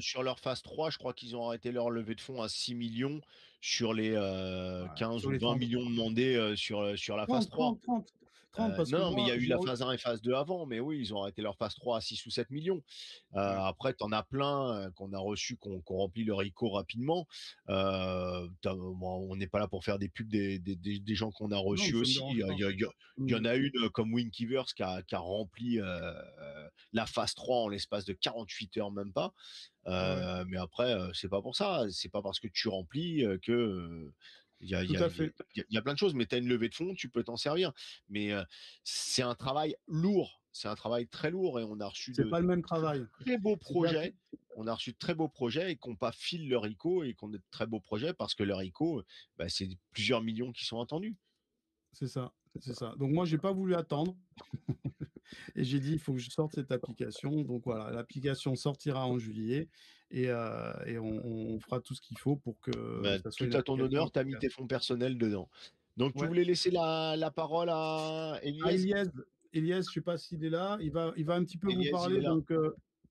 je crois qu'ils ont arrêté leur levée de fonds à 6 millions sur les, Ouais, 15 sur ou les 20 30. millions demandés, sur la phase 30, 3. 30, 30. 30 parce que Non, mais il y moi, a eu la phase 1 et phase 2 avant, mais oui, ils ont arrêté leur phase 3 à 6 ou 7 millions. ouais, Après, tu en as plein, qu'on a reçus, qu'on rempli leur ICO rapidement. Bon, on n'est pas là pour faire des pubs des gens qu'on a non, reçus ça me aussi. dérange pas. Il y en Mmh, a une, comme Winkiverse qui a rempli, la phase 3 en l'espace de 48 heures, même pas. ouais, Mais après, c'est pas pour ça. C'est pas parce que tu remplis, il y a, il tout y a- à il y a- fait. il y a plein de choses, mais tu as une levée de fonds, tu peux t'en servir. Mais c'est un travail lourd, c'est un travail très lourd et on a reçu C'est de pas le même travail. très beaux C'est-à-dire que projets. On a reçu de très beaux projets et qui n'ont pas filé leur ICO et qui ont de très beaux projets parce que leur ICO, bah, c'est plusieurs millions qui sont attendus. c'est ça, c'est ça. Donc moi, j'ai pas voulu attendre et j'ai dit: «Il faut que je sorte cette application». Donc voilà, l'application sortira en juillet et on fera tout ce qu'il faut pour que Bah, ça soit tout une à ton application honneur, tu as mis efficace. tes fonds personnels dedans. Donc, tu Ouais. voulais laisser la parole à Ah, Eliès? Eliès, je sais pas s'il est là. Il va un petit peu vous Eliès, il parler est là. donc,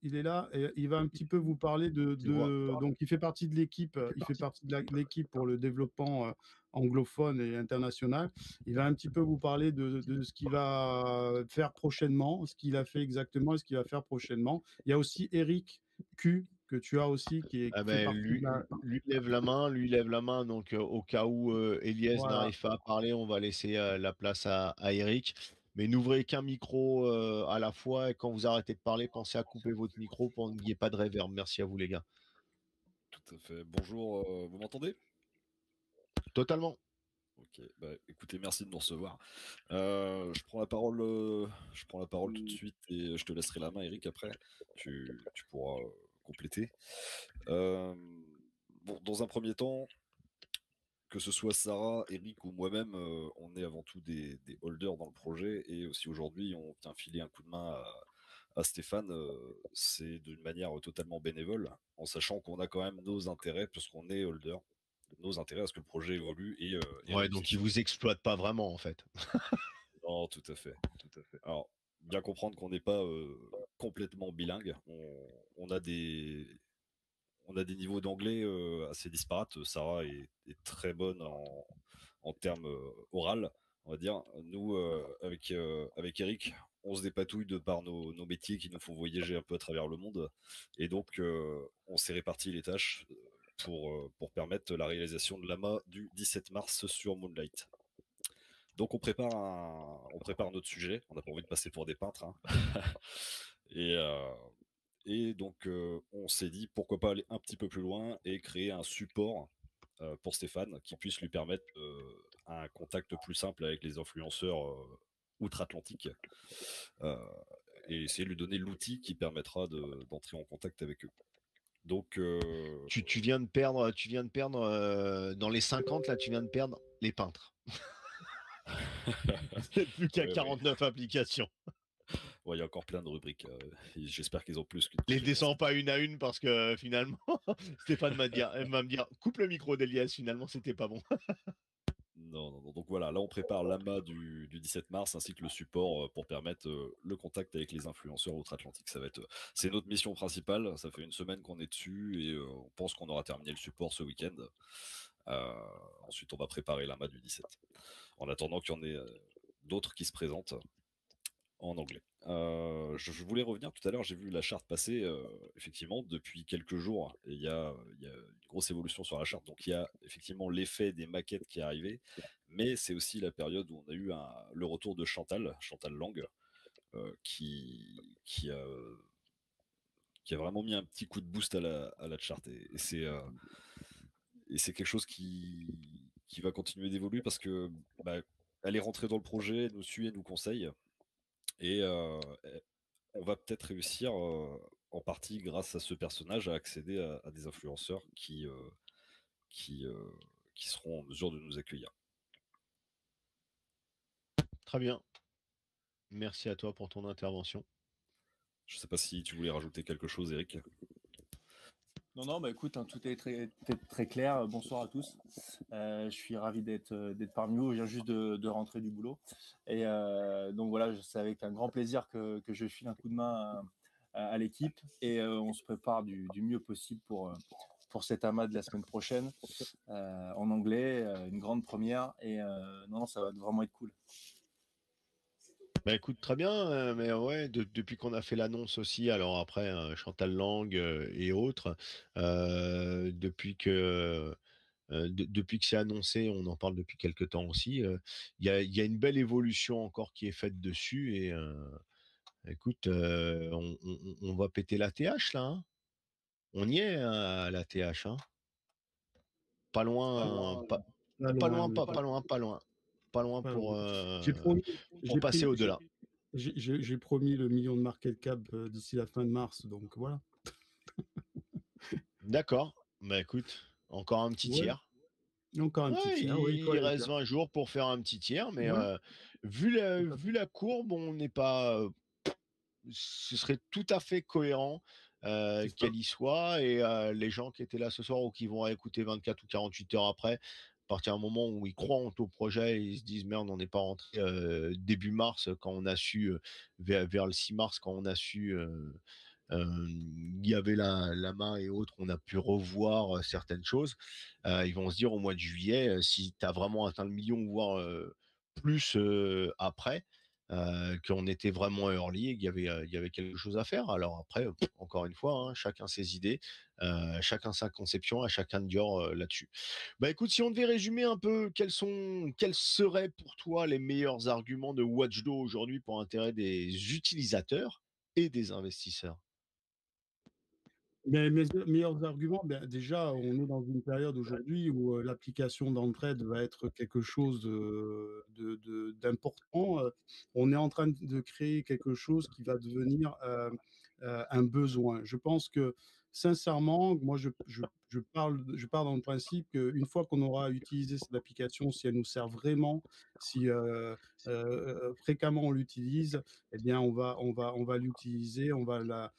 il est là et il va un petit peu vous parler Tu vois. donc il fait partie de l'équipe, il fait partie de l'équipe pour le développement, anglophone et international. Il va un petit peu vous parler de ce qu'il va faire prochainement, ce qu'il a fait exactement et ce qu'il va faire prochainement. Il y a aussi Eric Q que tu as aussi Ah qui fait ben, partie de lui, la lui lève la main, lui lève la main. Donc, au cas où Eliès voilà. n'arrive pas à parler, on va laisser la place à Eric. Mais n'ouvrez qu'un micro à la fois et quand vous arrêtez de parler, pensez à couper votre micro pour qu'il n'y ait pas de réverb. Merci à vous, les gars. Tout à fait. Bonjour, vous m'entendez? Totalement. Ok, bah, écoutez, merci de nous recevoir. Je prends la parole tout de suite et je te laisserai la main, Eric, après. Tu pourras compléter. Euh, bon, dans un premier temps, que ce soit Sarah, Eric ou moi-même, on est avant tout des holders dans le projet et aussi aujourd'hui, on vient filer un coup de main à Stéphane. C'est d'une manière totalement bénévole, en sachant qu'on a quand même nos intérêts, puisqu'on est holder, nos intérêts à ce que le projet évolue et Ouais, donc réussisse. il vous exploite pas vraiment, en fait. Non, tout à fait, tout à fait. Alors, bien comprendre qu'on n'est pas complètement bilingue. On a des niveaux d'anglais assez disparates. Sarah est très bonne en termes oral, on va dire. Nous, avec Eric, on se dépatouille de par nos métiers qui nous font voyager un peu à travers le monde. Et donc, on s'est réparti les tâches pour permettre la réalisation de l'AMA du 17 mars sur Moonlight. Donc, on prépare notre sujet. On n'a pas envie de passer pour des peintres, hein. Et, et donc, on s'est dit pourquoi pas aller un petit peu plus loin et créer un support pour Stéphane qui puisse lui permettre un contact plus simple avec les influenceurs outre-Atlantique euh, et essayer de lui donner l'outil qui permettra d'entrer en contact avec eux. Donc, Tu viens de perdre dans les 50, là, tu viens de perdre les peintres. C'est plus qu'à ouais, ouais. 49 applications. Ouais, il y a encore plein de rubriques. J'espère qu'ils ont plus que Les toutes les descends concepts. pas une à une parce que finalement, Stéphane va me dire coupe le micro d'Elias, finalement, c'était pas bon. Non, non, non. Donc voilà, là on prépare l'AMA du 17 mars ainsi que le support pour permettre le contact avec les influenceurs outre-Atlantique. C'est notre mission principale. Ça fait une semaine qu'on est dessus et on pense qu'on aura terminé le support ce week-end. Euh, Ensuite, on va préparer l'AMA du 17. En attendant qu'il y en ait d'autres qui se présentent en anglais. Je voulais revenir tout à l'heure, j'ai vu la charte passer, effectivement, depuis quelques jours, et il y a une grosse évolution sur la charte. Donc il y a effectivement l'effet des maquettes qui est arrivé, mais c'est aussi la période où on a eu le retour de Chantal Lang, qui a vraiment mis un petit coup de boost à la charte. Et c'est quelque chose qui va continuer d'évoluer parce que bah, elle est rentrée dans le projet, elle nous suit, elle nous conseille. Et on va peut-être réussir, en partie grâce à ce personnage, à accéder à des influenceurs qui, euh, qui seront en mesure de nous accueillir. Très bien. Merci à toi pour ton intervention. Je ne sais pas si tu voulais rajouter quelque chose, Eric. Non, non, bah écoute, hein, tout est très clair. Bonsoir à tous. Je suis ravi d'être parmi vous. Je viens juste de rentrer du boulot. Et donc voilà, c'est avec un grand plaisir que je file un coup de main à l'équipe. Et on se prépare du mieux possible pour cet AMA de la semaine prochaine en anglais, une grande première. Et non, ça va vraiment être cool. Bah écoute, très bien, mais ouais, depuis qu'on a fait l'annonce aussi, alors après, Chantal Lang et autres, depuis que c'est annoncé, on en parle depuis quelque temps aussi, il y a une belle évolution encore qui est faite dessus et écoute, on va péter la TH là, hein. On y est, hein, à la TH, hein. Pas Pas loin, loin, pas pas pas loin, loin, oui, pas loin, pas loin. Pas loin pas loin. J'ai pour promis, j'ai passer pris, au-delà. j'ai promis le million de market cap d'ici la fin de mars, donc voilà. D'accord, bah écoute, encore un petit Ouais, tiers. encore un petit Ouais, tiers, oui, il faut il aller reste faire. 20 jours pour faire un petit tiers, mais Ouais, tout à vu la courbe, on n'est pas, ce serait tout à fait cohérent, c'est ça. qu'elle y soit et les gens qui étaient là ce soir ou qui vont écouter 24 ou 48 heures après, à partir du moment où ils croient au projet, ils se disent: «Merde, on n'est pas rentré, début mars quand on a su, vers le 6 mars quand on a su, il y avait la main et autres, on a pu revoir, certaines choses». Ils vont se dire au mois de juillet, si tu as vraiment atteint le million, voire, plus, après, qu'on était vraiment early et qu'il y avait quelque chose à faire. Alors après, encore une fois, hein, chacun ses idées, chacun sa conception, à chacun de dire, là-dessus. Bah, écoute, si on devait résumer un peu quels seraient pour toi les meilleurs arguments de Watchdo aujourd'hui pour l'intérêt des utilisateurs et des investisseurs? Mais mes meilleurs arguments, ben, déjà, on est dans une période aujourd'hui où l'application d'entraide va être quelque chose d'important. On est en train de créer quelque chose qui va devenir un besoin. Je pense que, sincèrement, moi, je pars dans le principe qu'une fois qu'on aura utilisé cette application, si elle nous sert vraiment, si fréquemment on l'utilise, eh bien, on va l'utiliser, on va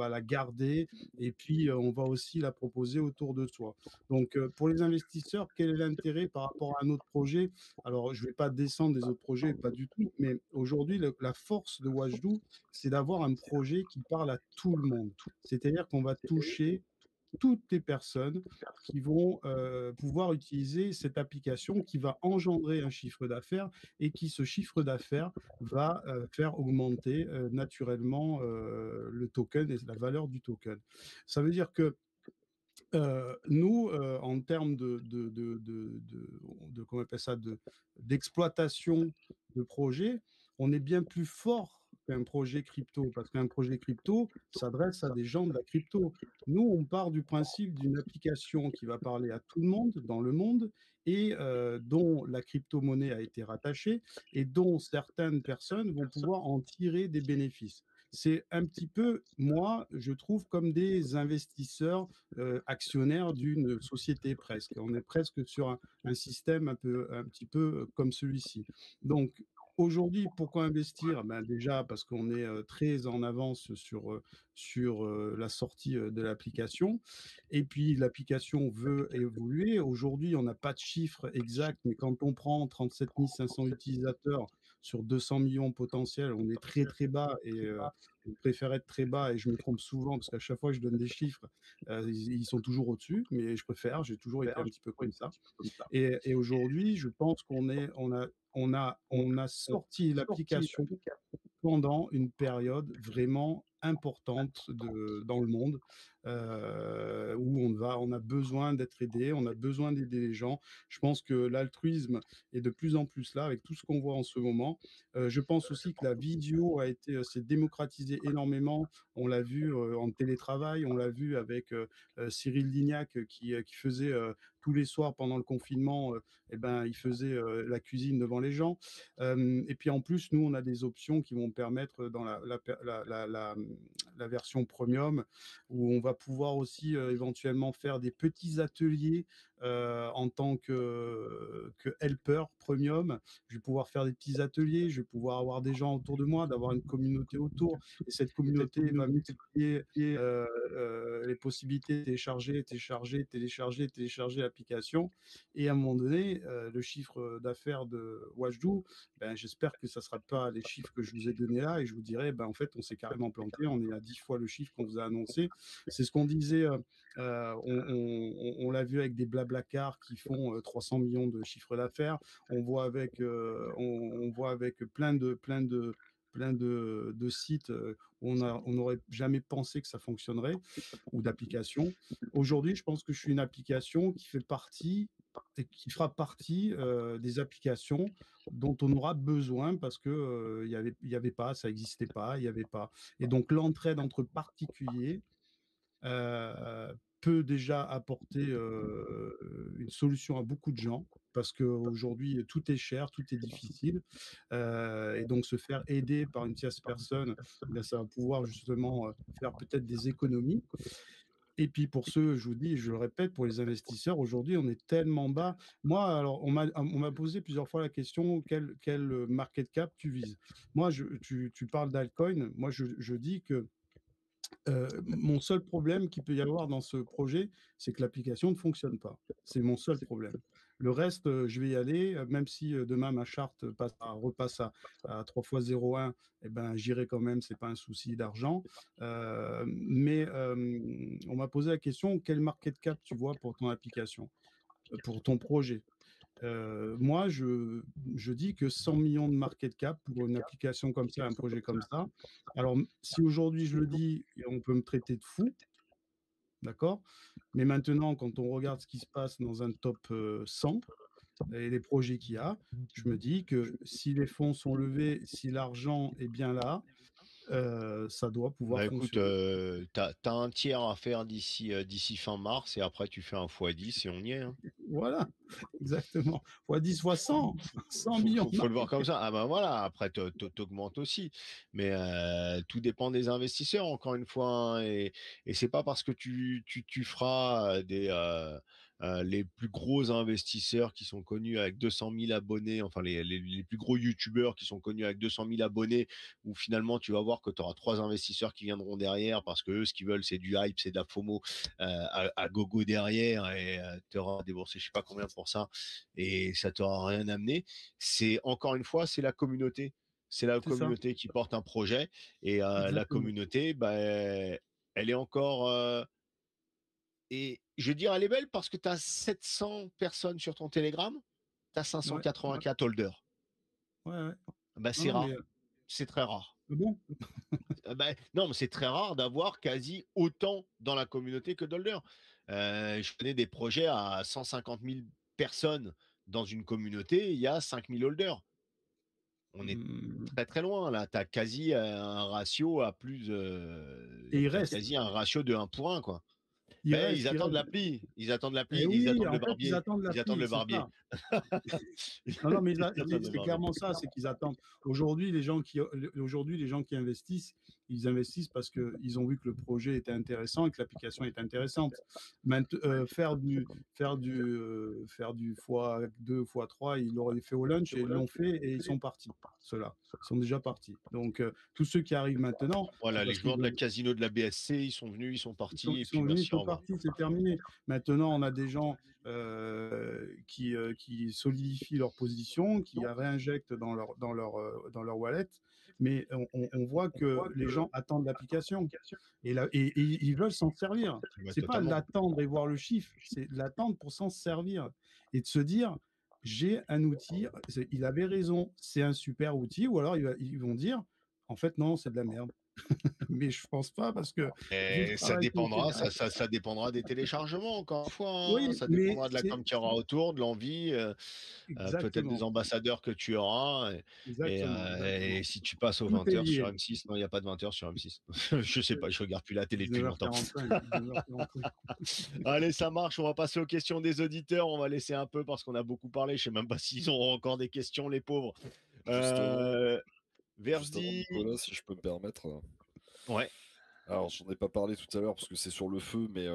la garder et puis on va aussi la proposer autour de soi. Donc, pour les investisseurs, quel est l'intérêt par rapport à un autre projet? Alors, je ne vais pas descendre des autres projets, pas du tout, mais aujourd'hui, la force de Watchdoo, c'est d'avoir un projet qui parle à tout le monde. C'est-à-dire qu'on va toucher toutes les personnes qui vont pouvoir utiliser cette application qui va engendrer un chiffre d'affaires et qui, ce chiffre d'affaires, va faire augmenter naturellement le token et la valeur du token. Ça veut dire que nous, en termes comment on appelle ça, d'exploitation de projet, on est bien plus fort qu'un projet crypto, parce qu'un projet crypto s'adresse à des gens de la crypto. Nous, on part du principe d'une application qui va parler à tout le monde dans le monde et dont la crypto-monnaie a été rattachée et dont certaines personnes vont pouvoir en tirer des bénéfices. C'est un petit peu, moi, je trouve, comme des investisseurs actionnaire d'une société presque. On est presque sur un système un petit peu comme celui-ci. Donc, aujourd'hui, pourquoi investir? Ben déjà, parce qu'on est très en avance sur la sortie de l'application. Et puis, l'application veut évoluer. Aujourd'hui, on n'a pas de chiffre exact, mais quand on prend 37 500 utilisateurs sur 200 millions potentiels, on est très, très bas et je préfère être très bas et je me trompe souvent parce qu'à chaque fois que je donne des chiffres, ils sont toujours au-dessus, mais je préfère, j'ai toujours été un petit peu comme ça. Et aujourd'hui, je pense on a sorti l'application pendant une période vraiment importante dans le monde où on a besoin d'être aidé, on a besoin d'aider les gens. Je pense que l'altruisme est de plus en plus là avec tout ce qu'on voit en ce moment. Je pense aussi que la vidéo s'est démocratisée énormément. On l'a vu en télétravail, on l'a vu avec Cyril Lignac qui faisait tous les soirs pendant le confinement, eh ben, il faisait la cuisine devant les gens. Et puis en plus, nous, on a des options qui vont permettre dans la version premium où on va pouvoir aussi éventuellement faire des petits ateliers en tant que helper premium. Je vais pouvoir faire des petits ateliers, je vais pouvoir avoir des gens autour de moi, d'avoir une communauté autour. Et cette communauté va multiplier les possibilités de télécharger l'application. Et à un moment donné, le chiffre d'affaires de Watchdoo, ben, j'espère que ça ne sera pas les chiffres que je vous ai donnés là et je vous dirai, ben, en fait, on s'est carrément planté, on est à 10 fois le chiffre qu'on vous a annoncé. C'est ce qu'on disait, on l'a vu avec des blabla Blablacar qui font 300 millions de chiffre d'affaires. On voit avec plein de sites où on n'aurait jamais pensé que ça fonctionnerait, ou d'applications. Aujourd'hui, je pense que je suis une application qui fait partie et qui fera partie des applications dont on aura besoin parce que il y avait pas, ça n'existait pas, il n'y avait pas. Et donc l'entraide entre particuliers peut déjà apporter une solution à beaucoup de gens parce qu'aujourd'hui, tout est cher, tout est difficile. Et donc, se faire aider par une tierce personne, ben, ça va pouvoir justement faire peut-être des économies. Et puis pour ceux, je vous dis, je le répète, pour les investisseurs, aujourd'hui, on est tellement bas. Moi, alors, on m'a posé plusieurs fois la question, quel market cap tu vises? Moi, tu parles d'altcoin. Moi, je dis que mon seul problème qu'il peut y avoir dans ce projet, c'est que l'application ne fonctionne pas. C'est mon seul problème. Le reste, je vais y aller, même si demain ma charte repasse à 3 fois 0,1, eh ben, j'irai quand même, c'est pas un souci d'argent. Mais on m'a posé la question, quel market cap tu vois pour ton application, pour ton projet? Moi, je dis que 100 millions de market cap pour une application comme ça, un projet comme ça. Alors, si aujourd'hui je le dis, on peut me traiter de fou, d'accord? Mais maintenant, quand on regarde ce qui se passe dans un top 100 et les projets qu'il y a, je me dis que si les fonds sont levés, si l'argent est bien là, ça doit pouvoir Bah écoute, fonctionner. t'as un tiers à faire d'ici fin mars et après tu fais un x10 et on y est, hein. Voilà, exactement. Fois 10, fois 100, 100 Faut, millions faut, de faut le voir market comme cap. ça. Ah ben voilà, après t'augmentes aussi. Mais tout dépend des investisseurs, encore une fois, hein, et c'est pas parce que tu feras les plus gros investisseurs qui sont connus avec 200 000 abonnés, enfin les plus gros youtubeurs qui sont connus avec 200 000 abonnés, où finalement tu vas voir que tu auras 3 investisseurs qui viendront derrière parce que eux, ce qu'ils veulent, c'est du hype, c'est de la FOMO à gogo derrière, et tu auras déboursé je sais pas combien pour ça et ça t'aura rien amené. C'est encore une fois, c'est la communauté. C'est la C'est ça, communauté qui porte un projet et la exactement. communauté, bah, elle est encore. Et je veux dire, elle est belle parce que tu as 700 personnes sur ton Telegram, tu as Ouais, ouais, 584 holders. ouais, ouais. Bah, Non, c'est non, mais rare. C'est très rare. bon, Bah, non, mais c'est très rare d'avoir quasi autant dans la communauté que d'holders. Je connais des projets à 150 000 personnes dans une communauté, il y a 5 000 holders. On est mmh, très, très loin là. Tu as quasi un ratio à et il tu reste, quasi un ratio de 1 pour 1, quoi. il Ben, reste, ils il attendent reste. l'appli, ils attendent l'appli Et et ils oui, attendent en le fait, ils barbier, attendent ils attendent l'appli, le c'est barbier. ça. Non, non, mais Ils attendent le c'est barbier. clairement ça, c'est qu'ils attendent. Aujourd'hui, aujourd'hui, les gens qui investissent, ils investissent parce qu'ils ont vu que le projet était intéressant et que l'application est intéressante. Faire du x2, x3, ils l'auraient fait au lunch et ils l'ont fait et ils sont partis. Ceux-là, ils sont déjà partis. Donc, tous ceux qui arrivent maintenant, c'est Voilà, les parce qu'ils joueurs de la veulent. casino de la BSC, ils sont venus, ils sont partis Ils et puis sont venus, ils merci, au sont revoir. partis, c'est terminé. Maintenant, on a des gens qui solidifient leur position, qui réinjectent dans leur wallet, mais on voit que les gens attendent l'application et ils veulent s'en servir. Ouais, C'est pas totalement. l'attendre et voir le chiffre, c'est l'attendre pour s'en servir et de se dire j'ai un outil, il avait raison, c'est un super outil, ou alors ils vont dire en fait non, c'est de la merde. Mais je pense pas parce que vu le Et ça travail qui a été dépendra, fait. ça dépendra des téléchargements, encore une fois, hein. Oui, Ça mais dépendra de la com qu'il y aura autour, de l'envie, peut-être des exactement, ambassadeurs que tu auras. exactement, Et exactement. si tu passes aux Tout est 20 heures sur lié. M6, non, il n'y a pas de 20 heures sur M6. Je sais pas, je regarde plus la télé depuis longtemps. 19h45, 19h45. Allez, ça marche. On va passer aux questions des auditeurs. On va laisser un peu parce qu'on a beaucoup parlé. Je sais même pas s'ils auront encore des questions, les pauvres. Justement, Euh, justement, Verdi. Nicolas, si je peux me permettre. Ouais. Alors, j'en ai pas parlé tout à l'heure parce que c'est sur le feu, mais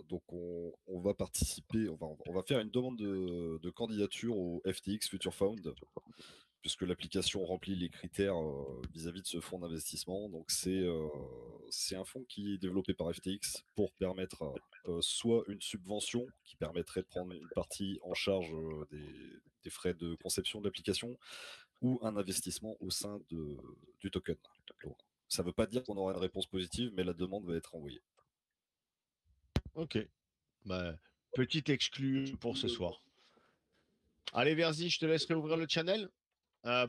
donc on va participer, on va faire une demande de candidature au FTX Future Fund, puisque l'application remplit les critères vis-à-vis de ce fonds d'investissement. Donc, c'est un fonds qui est développé par FTX pour permettre soit une subvention qui permettrait de prendre une partie en charge des frais de conception de l'application, ou un investissement au sein du token. Donc, ça ne veut pas dire qu'on aura une réponse positive, mais la demande va être envoyée. Ok. Bah, Petite exclue pour ce soir. Allez, Verzi, je te laisserai ouvrir le channel.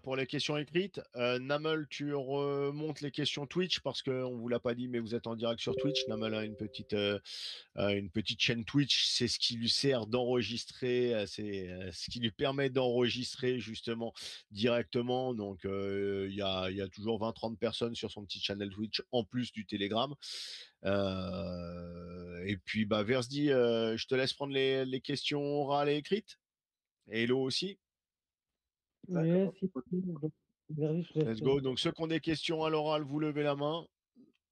Pour les questions écrites. Namel, tu remontes les questions Twitch parce qu'on ne vous l'a pas dit, mais vous êtes en direct sur Twitch. Namel a une petite chaîne Twitch. C'est ce qui lui sert d'enregistrer, c'est ce qui lui permet d'enregistrer justement directement. Donc, il y a toujours 20-30 personnes sur son petit channel Twitch en plus du Telegram. Et puis, Verzi, je te laisse prendre les questions orales et écrites. Et Hello aussi. Yes, Let's go. Donc, ceux qui ont des questions à l'oral, vous levez la main.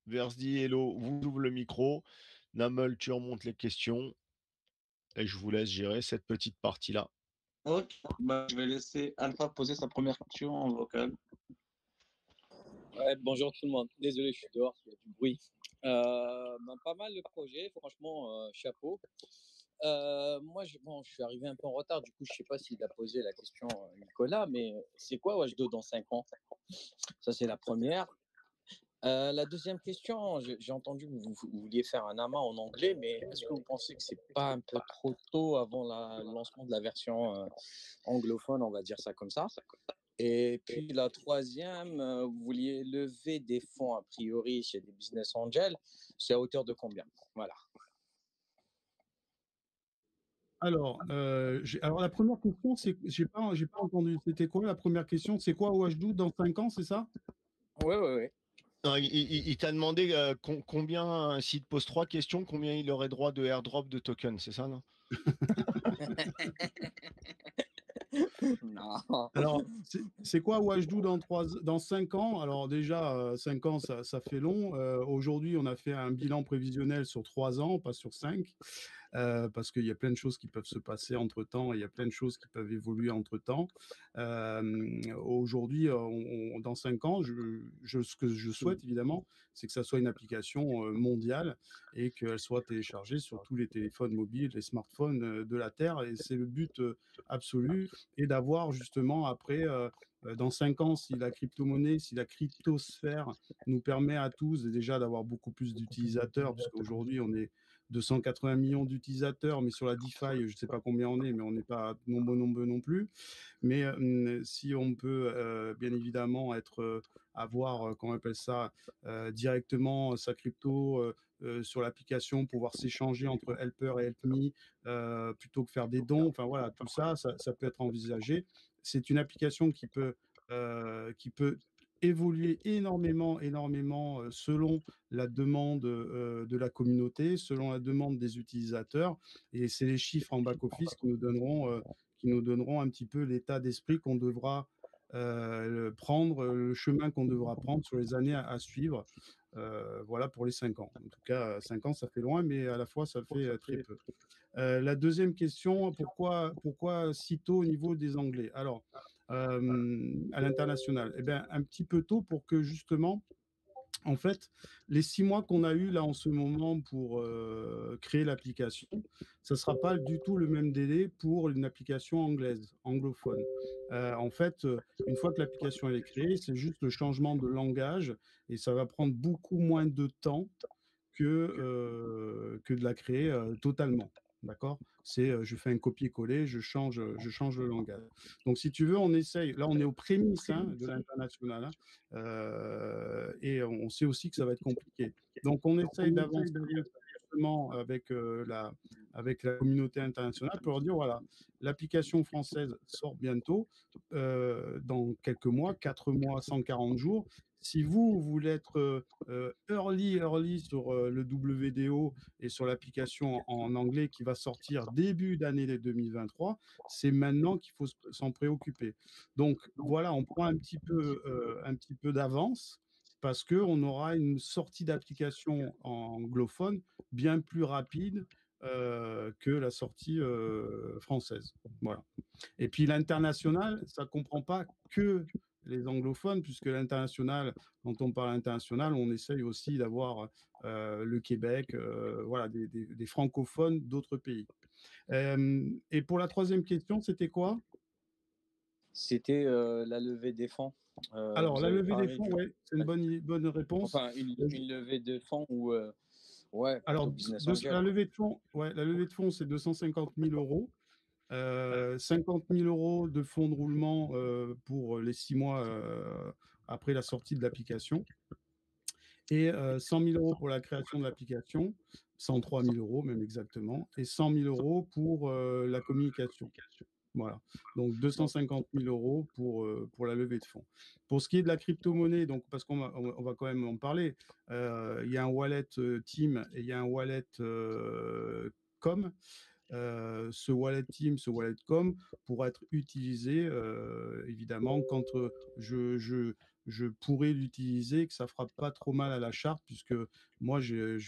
Versdi, Hello, vous ouvrez le micro. Namel, tu remontes les questions. Et je vous laisse gérer cette petite partie-là. Ok, je vais laisser Alpha poser sa première question en vocal. Ouais, bonjour tout le monde. Désolé, je suis dehors, il y a du bruit. Pas mal de projets, franchement, chapeau. Moi, je suis arrivé un peu en retard, du coup, je ne sais pas s'il a posé la question Nicolas, mais c'est quoi Watch 2 dans 5 ans? Ça, c'est la première. La deuxième question, j'ai entendu que vous vouliez faire un amas en anglais, mais est-ce que vous pensez que c'est pas un peu trop tôt avant le lancement de la version anglophone, on va dire ça comme ça? Et puis la troisième, vous vouliez lever des fonds a priori chez des business angels, c'est à hauteur de combien? Voilà. Alors, la première question, c'est, j'ai pas entendu. C'était quoi la première question? C'est quoi OH12 dans 5 ans, c'est ça? Oui. Non, il t'a demandé combien, s'il te pose 3 questions, combien il aurait droit de airdrop de tokens, c'est ça, non? Non. Alors, c'est quoi OH12 dans 5 ans? Alors déjà, 5 ans, ça fait long. Aujourd'hui, on a fait un bilan prévisionnel sur 3 ans, pas sur 5. Parce qu'il y a plein de choses qui peuvent se passer entre-temps, il y a plein de choses qui peuvent évoluer entre-temps. Aujourd'hui, dans 5 ans, ce que je souhaite évidemment, c'est que ça soit une application mondiale et qu'elle soit téléchargée sur tous les téléphones mobiles, les smartphones de la Terre. Et c'est le but absolu. Et d'avoir justement après, dans 5 ans, si la crypto-monnaie, si la cryptosphère nous permet à tous déjà d'avoir beaucoup plus d'utilisateurs, parce qu'aujourd'hui, on est 280 millions d'utilisateurs, mais sur la DeFi, je ne sais pas combien on est, mais on n'est pas nombreux non plus. Mais si on peut bien évidemment avoir, comment on appelle ça, directement sa crypto sur l'application, pouvoir s'échanger entre Helper et Helpme, plutôt que faire des dons, enfin voilà, tout ça, ça peut être envisagé. C'est une application qui peut évoluer énormément selon la demande de la communauté, selon la demande des utilisateurs. Et c'est les chiffres en back-office qui nous donneront un petit peu l'état d'esprit qu'on devra prendre, le chemin qu'on devra prendre sur les années à suivre. Voilà pour les 5 ans. En tout cas, 5 ans, ça fait loin, mais à la fois, ça fait très peu. La deuxième question, pourquoi si tôt au niveau des Anglais? Alors, à l'international, eh bien, un petit peu tôt pour que justement, en fait, les 6 mois qu'on a eu là en ce moment pour créer l'application, ça ne sera pas du tout le même délai pour une application anglaise, anglophone. En fait, une fois que l'application elle est créée, c'est juste le changement de langage et ça va prendre beaucoup moins de temps que de la créer totalement. D'accord? Je fais un copier-coller, je change le langage. Donc, si tu veux, on essaye. Là, on est aux prémices de l'international et on sait aussi que ça va être compliqué. Donc, on essaye d'avancer justement avec la communauté internationale pour leur dire voilà, l'application française sort bientôt, dans quelques mois, 4 mois, 140 jours. Si vous voulez être early sur le WDO et sur l'application en anglais qui va sortir début d'année 2023, c'est maintenant qu'il faut s'en préoccuper. Donc voilà, on prend un petit peu d'avance parce qu'on aura une sortie d'application anglophone bien plus rapide que la sortie française. Voilà. Et puis l'international, ça ne comprend pas que les anglophones, puisque l'international, quand on parle international, on essaye aussi d'avoir le Québec, voilà, des francophones d'autres pays. Et pour la troisième question, c'était quoi? C'était la levée des fonds. Alors, la levée des fonds, oui, c'est une bonne réponse. Enfin, une levée de fonds où Ouais, plutôt Alors, business la angel. levée de fonds, ouais, la levée de fonds, c'est 250 000 euros. 50 000 euros de fonds de roulement pour les 6 mois après la sortie de l'application. Et 100 000 euros pour la création de l'application, 103 000 euros même exactement, et 100 000 euros pour la communication. Voilà, donc 250 000 euros pour la levée de fonds. Pour ce qui est de la crypto-monnaie, donc, parce on va quand même en parler, il y a un wallet Team et il y a un wallet Com. Ce wallet Team, ce wallet Com pourra être utilisé évidemment quand je pourrais l'utiliser, que ça fera pas trop mal à la charte, puisque moi je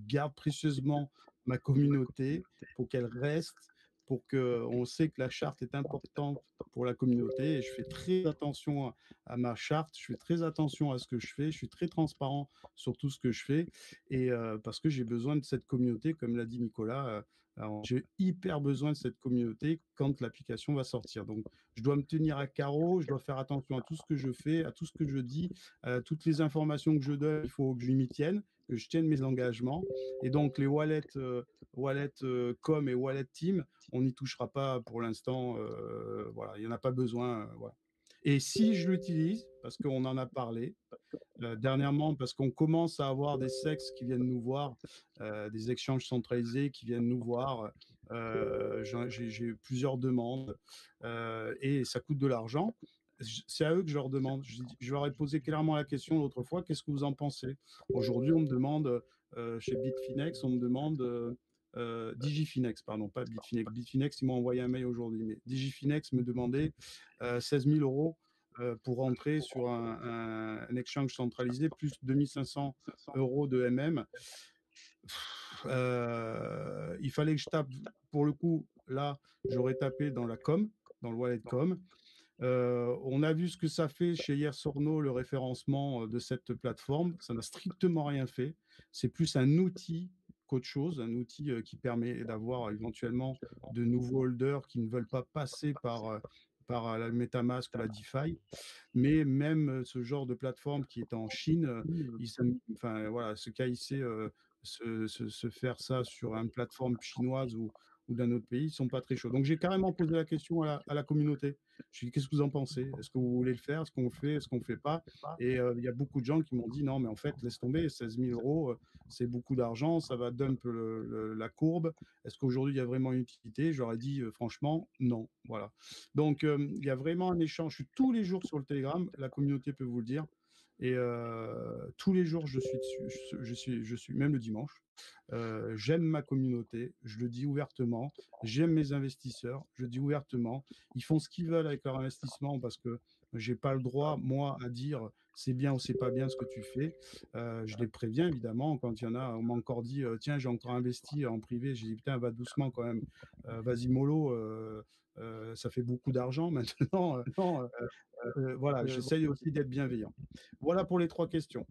garde précieusement ma communauté pour qu'elle reste, pour que on sait que la charte est importante pour la communauté, et je fais très attention à ma charte, je fais très attention à ce que je fais, je suis très transparent sur tout ce que je fais, et parce que j'ai besoin de cette communauté, comme l'a dit Nicolas. J'ai hyper besoin de cette communauté quand l'application va sortir. Donc, je dois me tenir à carreau, je dois faire attention à tout ce que je fais, à tout ce que je dis, à toutes les informations que je donne, il faut que je m'y tienne, que je tienne mes engagements. Et donc, les wallets, Com et wallet Team, on n'y touchera pas pour l'instant. Voilà, il n'y en a pas besoin. Voilà. Et si je l'utilise, parce qu'on en a parlé, dernièrement, parce qu'on commence à avoir des sexes qui viennent nous voir, des échanges centralisés qui viennent nous voir. J'ai plusieurs demandes et ça coûte de l'argent. C'est à eux que je leur demande. Je leur ai posé clairement la question l'autre fois, qu'est-ce que vous en pensez? Aujourd'hui, on me demande, chez Bitfinex, on me demande, Digifinex, pardon, pas Bitfinex. Bitfinex, ils m'ont envoyé un mail aujourd'hui, mais Digifinex me demandait 16 000 euros pour rentrer sur un exchange centralisé, plus 2500 euros de MM. Il fallait que je tape, pour le coup, là, j'aurais tapé dans la com, dans le wallet com. On a vu ce que ça fait chez Yersorno, le référencement de cette plateforme. Ça n'a strictement rien fait. C'est plus un outil qu'autre chose, un outil qui permet d'avoir éventuellement de nouveaux holders qui ne veulent pas passer par la MetaMask ou la DeFi. Mais même ce genre de plateforme qui est en Chine, enfin, voilà, se caisser, se faire ça sur une plateforme chinoise ou d'un autre pays, ils sont pas très chauds. Donc j'ai carrément posé la question à la communauté. Je dis, qu'est-ce que vous en pensez? Est-ce que vous voulez le faire? Est-ce qu'on le fait? Est-ce qu'on ne fait pas? Et il y a beaucoup de gens qui m'ont dit, non, mais en fait, laisse tomber, 16 000 euros, c'est beaucoup d'argent, ça va dump la courbe. Est-ce qu'aujourd'hui, il y a vraiment une utilité? J'aurais dit, franchement, non. Voilà. Donc, il y a vraiment un échange. Je suis tous les jours sur le Telegram, la communauté peut vous le dire. Et tous les jours, je suis dessus, je suis même le dimanche. J'aime ma communauté, je le dis ouvertement. J'aime mes investisseurs, je le dis ouvertement. Ils font ce qu'ils veulent avec leur investissement parce que j'ai pas le droit, moi, à dire c'est bien ou c'est pas bien ce que tu fais. Je les préviens évidemment quand il y en a. On m'a encore dit tiens, j'ai encore investi en privé. J'ai dit putain, va doucement quand même. Vas-y mollo. Ça fait beaucoup d'argent maintenant. Voilà, j'essaye aussi d'être bienveillant. Voilà pour les 3 questions.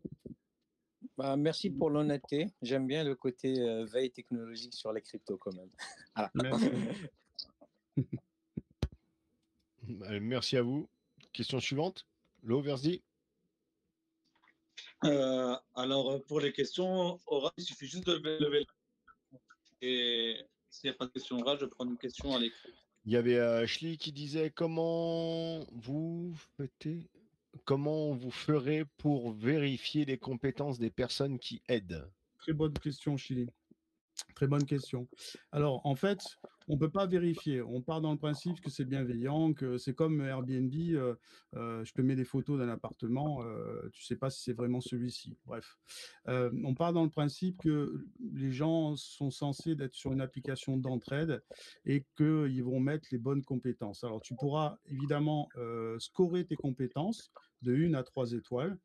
Bah, merci pour l'honnêteté. J'aime bien le côté veille technologique sur les cryptos quand même. Voilà. Merci. Merci à vous. Question suivante. Verdi. Alors, pour les questions orales, il suffit juste de lever la main. Et s'il n'y a pas de question orale, je prends une question à l'écrit. Il y avait Shli qui disait comment vous ferez pour vérifier les compétences des personnes qui aident? Très bonne question, Chili. Très bonne question. Alors, en fait, on ne peut pas vérifier. On part dans le principe que c'est bienveillant, que c'est comme Airbnb. Je te mets des photos d'un appartement, tu ne sais pas si c'est vraiment celui-ci. Bref, on part dans le principe que les gens sont censés être sur une application d'entraide et qu'ils vont mettre les bonnes compétences. Alors, tu pourras évidemment scorer tes compétences de 1 à 3 étoiles.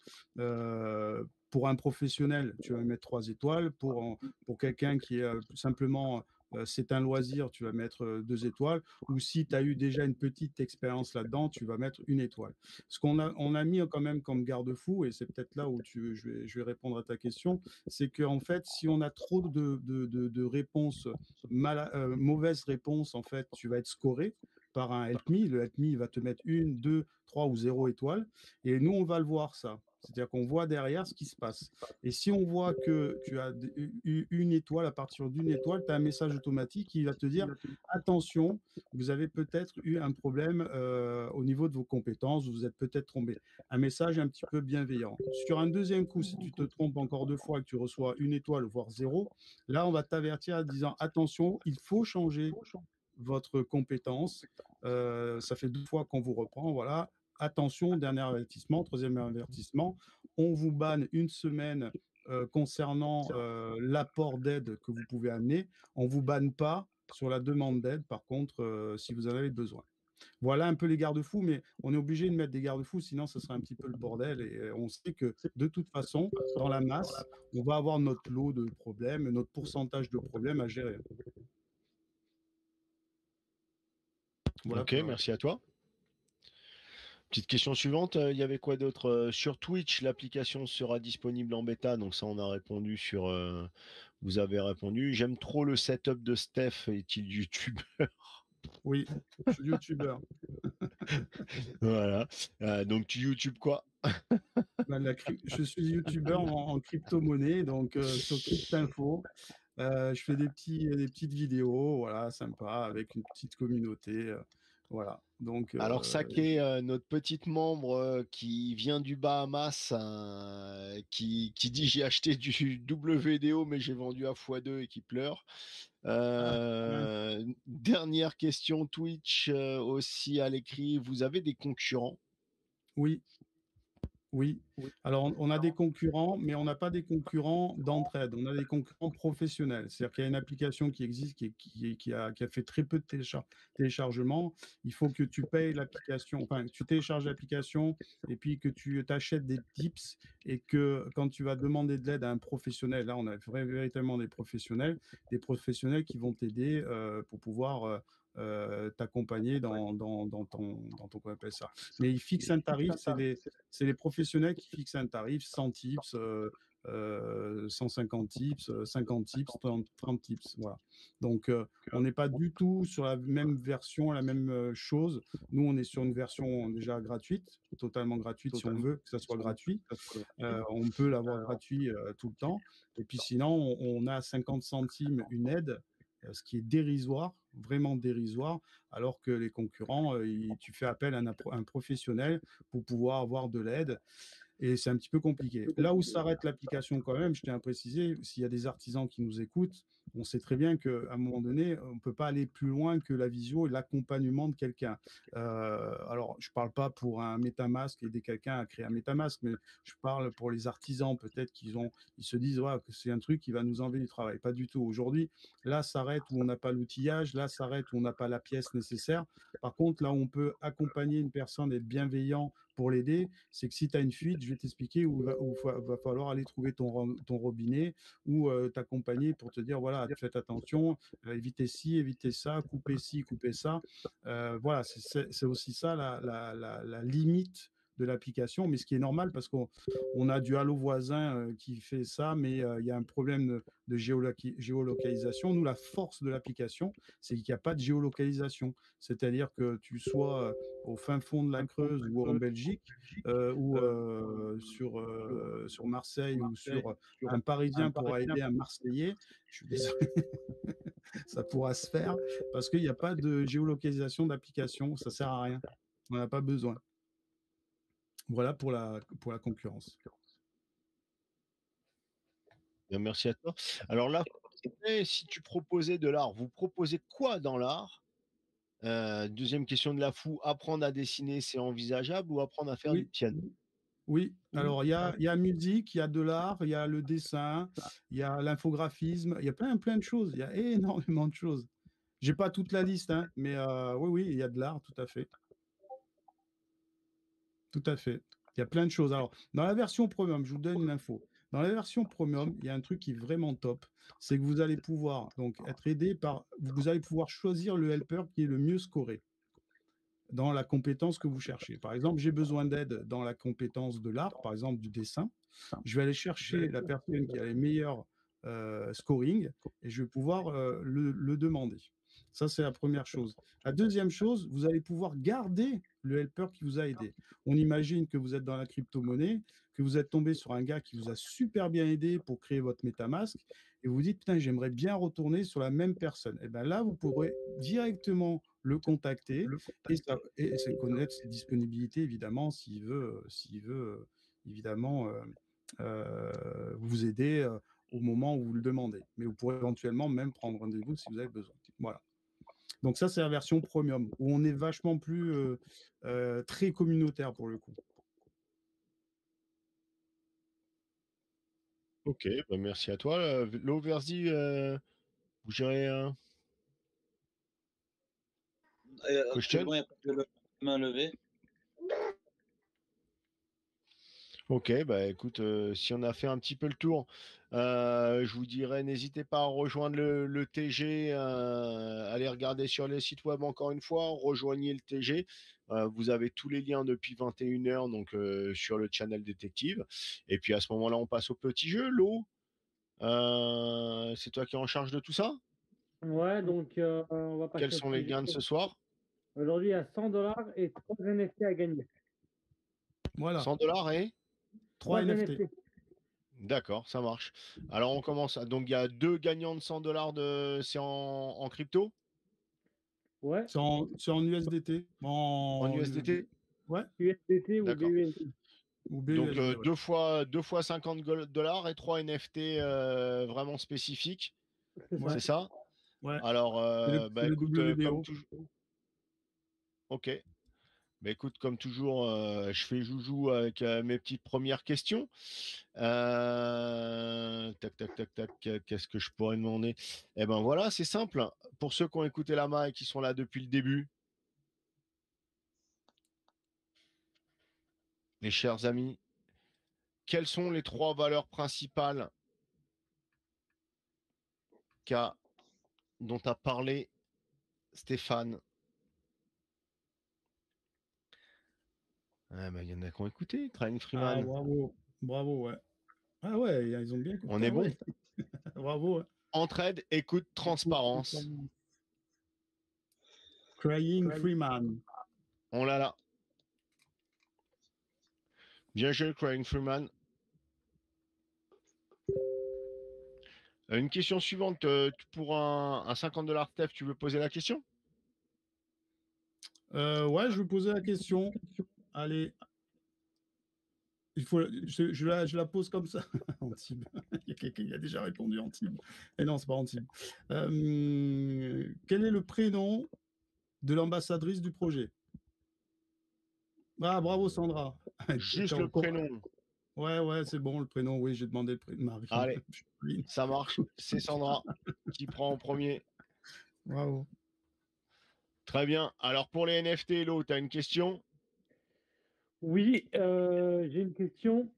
Pour un professionnel, tu vas mettre 3 étoiles. Pour quelqu'un qui est simplement, c'est un loisir, tu vas mettre 2 étoiles. Ou si tu as eu déjà une petite expérience là-dedans, tu vas mettre 1 étoile. Ce qu'on a mis quand même comme garde-fou, et c'est peut-être là où je vais répondre à ta question, c'est qu'en fait, si on a trop de réponses, mauvaises réponses, en fait, tu vas être scoré. par un Help Me. Le Help Me il va te mettre 1, 2, 3 ou 0 étoiles. Et nous, on va le voir ça. C'est-à-dire qu'on voit derrière ce qui se passe. Et si on voit que tu as eu une étoile, à partir d'une étoile, tu as un message automatique qui va te dire attention, vous avez peut-être eu un problème au niveau de vos compétences, vous êtes peut-être trompé. Un message un petit peu bienveillant. Sur un deuxième coup, si tu te trompes encore 2 fois et que tu reçois une étoile, voire 0, là, on va t'avertir en disant attention, il faut changer votre compétence. Ça fait 2 fois qu'on vous reprend. Voilà. Attention, dernier avertissement, troisième avertissement. On vous banne 1 semaine concernant l'apport d'aide que vous pouvez amener. On ne vous banne pas sur la demande d'aide, par contre, si vous en avez besoin. Voilà un peu les garde-fous, mais on est obligé de mettre des garde-fous, sinon ce serait un petit peu le bordel. Et on sait que de toute façon, dans la masse, on va avoir notre lot de problèmes, notre pourcentage de problèmes à gérer. Voilà ok, merci à toi. Petite question suivante, il y avait quoi d'autre sur Twitch, l'application sera disponible en bêta, donc ça on a répondu sur... vous avez répondu. J'aime trop le setup de Steph, est-il youtubeur? Oui, je suis youtubeur. Voilà, donc tu youtubes quoi? Je suis youtubeur en crypto-monnaie, donc sur Cryptinfo. Je fais des petites vidéos, voilà, sympa, avec une petite communauté. Voilà. Donc, alors Saké, notre petite membre qui vient du Bahamas, qui dit j'ai acheté du WDO mais j'ai vendu à x2 et qui pleure. Dernière question Twitch aussi à l'écrit, vous avez des concurrents? Oui. Oui. Alors, on a des concurrents, mais on n'a pas des concurrents d'entraide. On a des concurrents professionnels. C'est-à-dire qu'il y a une application qui existe, qui a fait très peu de téléchargements. Il faut que tu payes l'application, enfin, que tu télécharges l'application et puis que tu t'achètes des tips et que quand tu vas demander de l'aide à un professionnel, là, on a véritablement des professionnels qui vont t'aider pour pouvoir t'accompagner dans ton, qu'on appelle ça. Mais ils fixent un tarif, c'est les professionnels qui fixent un tarif, 100 tips, 150 tips, 50 tips, 30 tips. Voilà. Donc, on n'est pas du tout sur la même version, la même chose. Nous, on est sur une version déjà gratuite, totalement gratuite si on veut que ça soit gratuit. On peut l'avoir gratuit tout le temps. Et puis sinon, on a 50 centimes une aide, ce qui est dérisoire, vraiment dérisoire, alors que les concurrents, tu fais appel à un professionnel pour pouvoir avoir de l'aide. Et c'est un petit peu compliqué. Là où s'arrête l'application quand même, je tiens à préciser, s'il y a des artisans qui nous écoutent, on sait très bien qu'à un moment donné, on ne peut pas aller plus loin que la visio et l'accompagnement de quelqu'un. Alors, je ne parle pas pour un MetaMask, aider quelqu'un à créer un MetaMask, mais je parle pour les artisans, peut-être ils se disent ouais, que c'est un truc qui va nous enlever du travail. Pas du tout. Aujourd'hui, là, s'arrête où on n'a pas l'outillage, là, s'arrête où on n'a pas la pièce nécessaire. Par contre, là où on peut accompagner une personne, être bienveillant pour l'aider, c'est que si tu as une fuite, je vais t'expliquer où va falloir aller trouver ton robinet ou t'accompagner pour te dire, voilà, faites attention, évitez ci, évitez ça, coupez ci, coupez ça. Voilà, c'est aussi ça la limite de l'application, mais ce qui est normal parce qu'on a du Halo voisin qui fait ça, mais il y a un problème de géolocalisation. Nous, la force de l'application, c'est qu'il n'y a pas de géolocalisation. C'est-à-dire que tu sois au fin fond de la Creuse ou en Belgique, ou sur Marseille ou sur un Parisien pourra aider un Marseillais, je suis désolé, ça pourra se faire parce qu'il n'y a pas de géolocalisation d'application, ça ne sert à rien. On n'a pas besoin. Voilà pour la concurrence. Bien, merci à toi. Alors là, si tu proposais de l'art, vous proposez quoi dans l'art? Deuxième question de la fou, apprendre à dessiner, c'est envisageable ou apprendre à faire du piano? Oui, alors il y a musique, il y a de l'art, il y a le dessin, il y a l'infographisme, il y a plein de choses, il y a énormément de choses. J'ai pas toute la liste, hein, mais oui, il y a de l'art, tout à fait. Tout à fait. Il y a plein de choses. Alors, dans la version premium, je vous donne une info. Dans la version premium, il y a un truc qui est vraiment top, c'est que vous allez pouvoir donc être aidé vous allez pouvoir choisir le helper qui est le mieux scoré dans la compétence que vous cherchez. Par exemple, j'ai besoin d'aide dans la compétence de l'art, par exemple du dessin. Je vais aller chercher la personne qui a les meilleurs scoring et je vais pouvoir le demander. Ça, c'est la première chose. La deuxième chose, vous allez pouvoir garder le helper qui vous a aidé. On imagine que vous êtes dans la crypto-monnaie, que vous êtes tombé sur un gars qui vous a super bien aidé pour créer votre MetaMask, et vous dites, putain, j'aimerais bien retourner sur la même personne. Et bien là, vous pourrez directement le contacter et connaître ses disponibilités, évidemment, s'il veut, évidemment, vous aider au moment où vous le demandez. Mais vous pourrez éventuellement même prendre rendez-vous si vous avez besoin. Voilà. Donc ça, c'est la version premium, où on est vachement plus très communautaire pour le coup. Ok, bah merci à toi. Lo, Verzi, vous gérez un question? Actuellement, il n'y a pas de main levée. Ok, bah écoute, si on a fait un petit peu le tour, je vous dirais, n'hésitez pas à rejoindre le TG, allez regarder sur les sites web encore une fois, rejoignez le TG. Vous avez tous les liens depuis 21h, donc sur le channel détective. Et puis à ce moment-là, on passe au petit jeu. Lo, c'est toi qui es en charge de tout ça? Ouais, donc on va passer Quels au sont les petit jeu. gains de ce soir? Aujourd'hui, il y a 100 $ et 3 NFT à gagner. Voilà, 100 $ et 3 NFT. D'accord, ça marche. Alors on commence. Donc il y a 2 gagnants de 100 $ c'est en crypto? Ouais, C'est en USDT. En USDT? Ouais, USDT ou D'accord. BUSD. ou Donc BUSD. Ouais. deux fois 50 $ et 3 NFT vraiment spécifiques. C'est ça. Ouais. C'est ça? Ouais. Alors, C'est le écoute, comme WBO. toujours. Ok. Bah, écoute, comme toujours, je fais joujou avec mes petites premières questions. Tac, tac, tac, tac. Qu'est-ce que je pourrais demander? Eh ben voilà, c'est simple. Pour ceux qui ont écouté la main et qui sont là depuis le début, mes chers amis, quelles sont les 3 valeurs principales dont a parlé Stéphane? Ah, bah, il y en a qui ont écouté, Crying Ah, Freeman. bravo. Bravo, ouais. Ah ouais, ils ont bien écouté. On est Ah bon? ouais. Bravo. Ouais. Entraide, écoute, transparence. Crying Freeman. On l'a là. Bien joué, Crying Freeman. Une question suivante. Pour un 50 $, Steph, tu veux poser la question? Ouais, je vais poser la question. Allez. Je la pose comme ça. Antibes. Il y a quelqu'un qui a déjà répondu Antibes. Et non, c'est pas Antibes. Quel est le prénom de l'ambassadrice du projet? Ah, bravo Sandra. Juste le prénom. Ouais, c'est bon, le prénom. Oui, j'ai demandé le prénom. Marie. Allez, ça marche. C'est Sandra qui prend en premier. Bravo. Très bien. Alors pour les NFT, Hello, tu as une question? Oui, j'ai une question.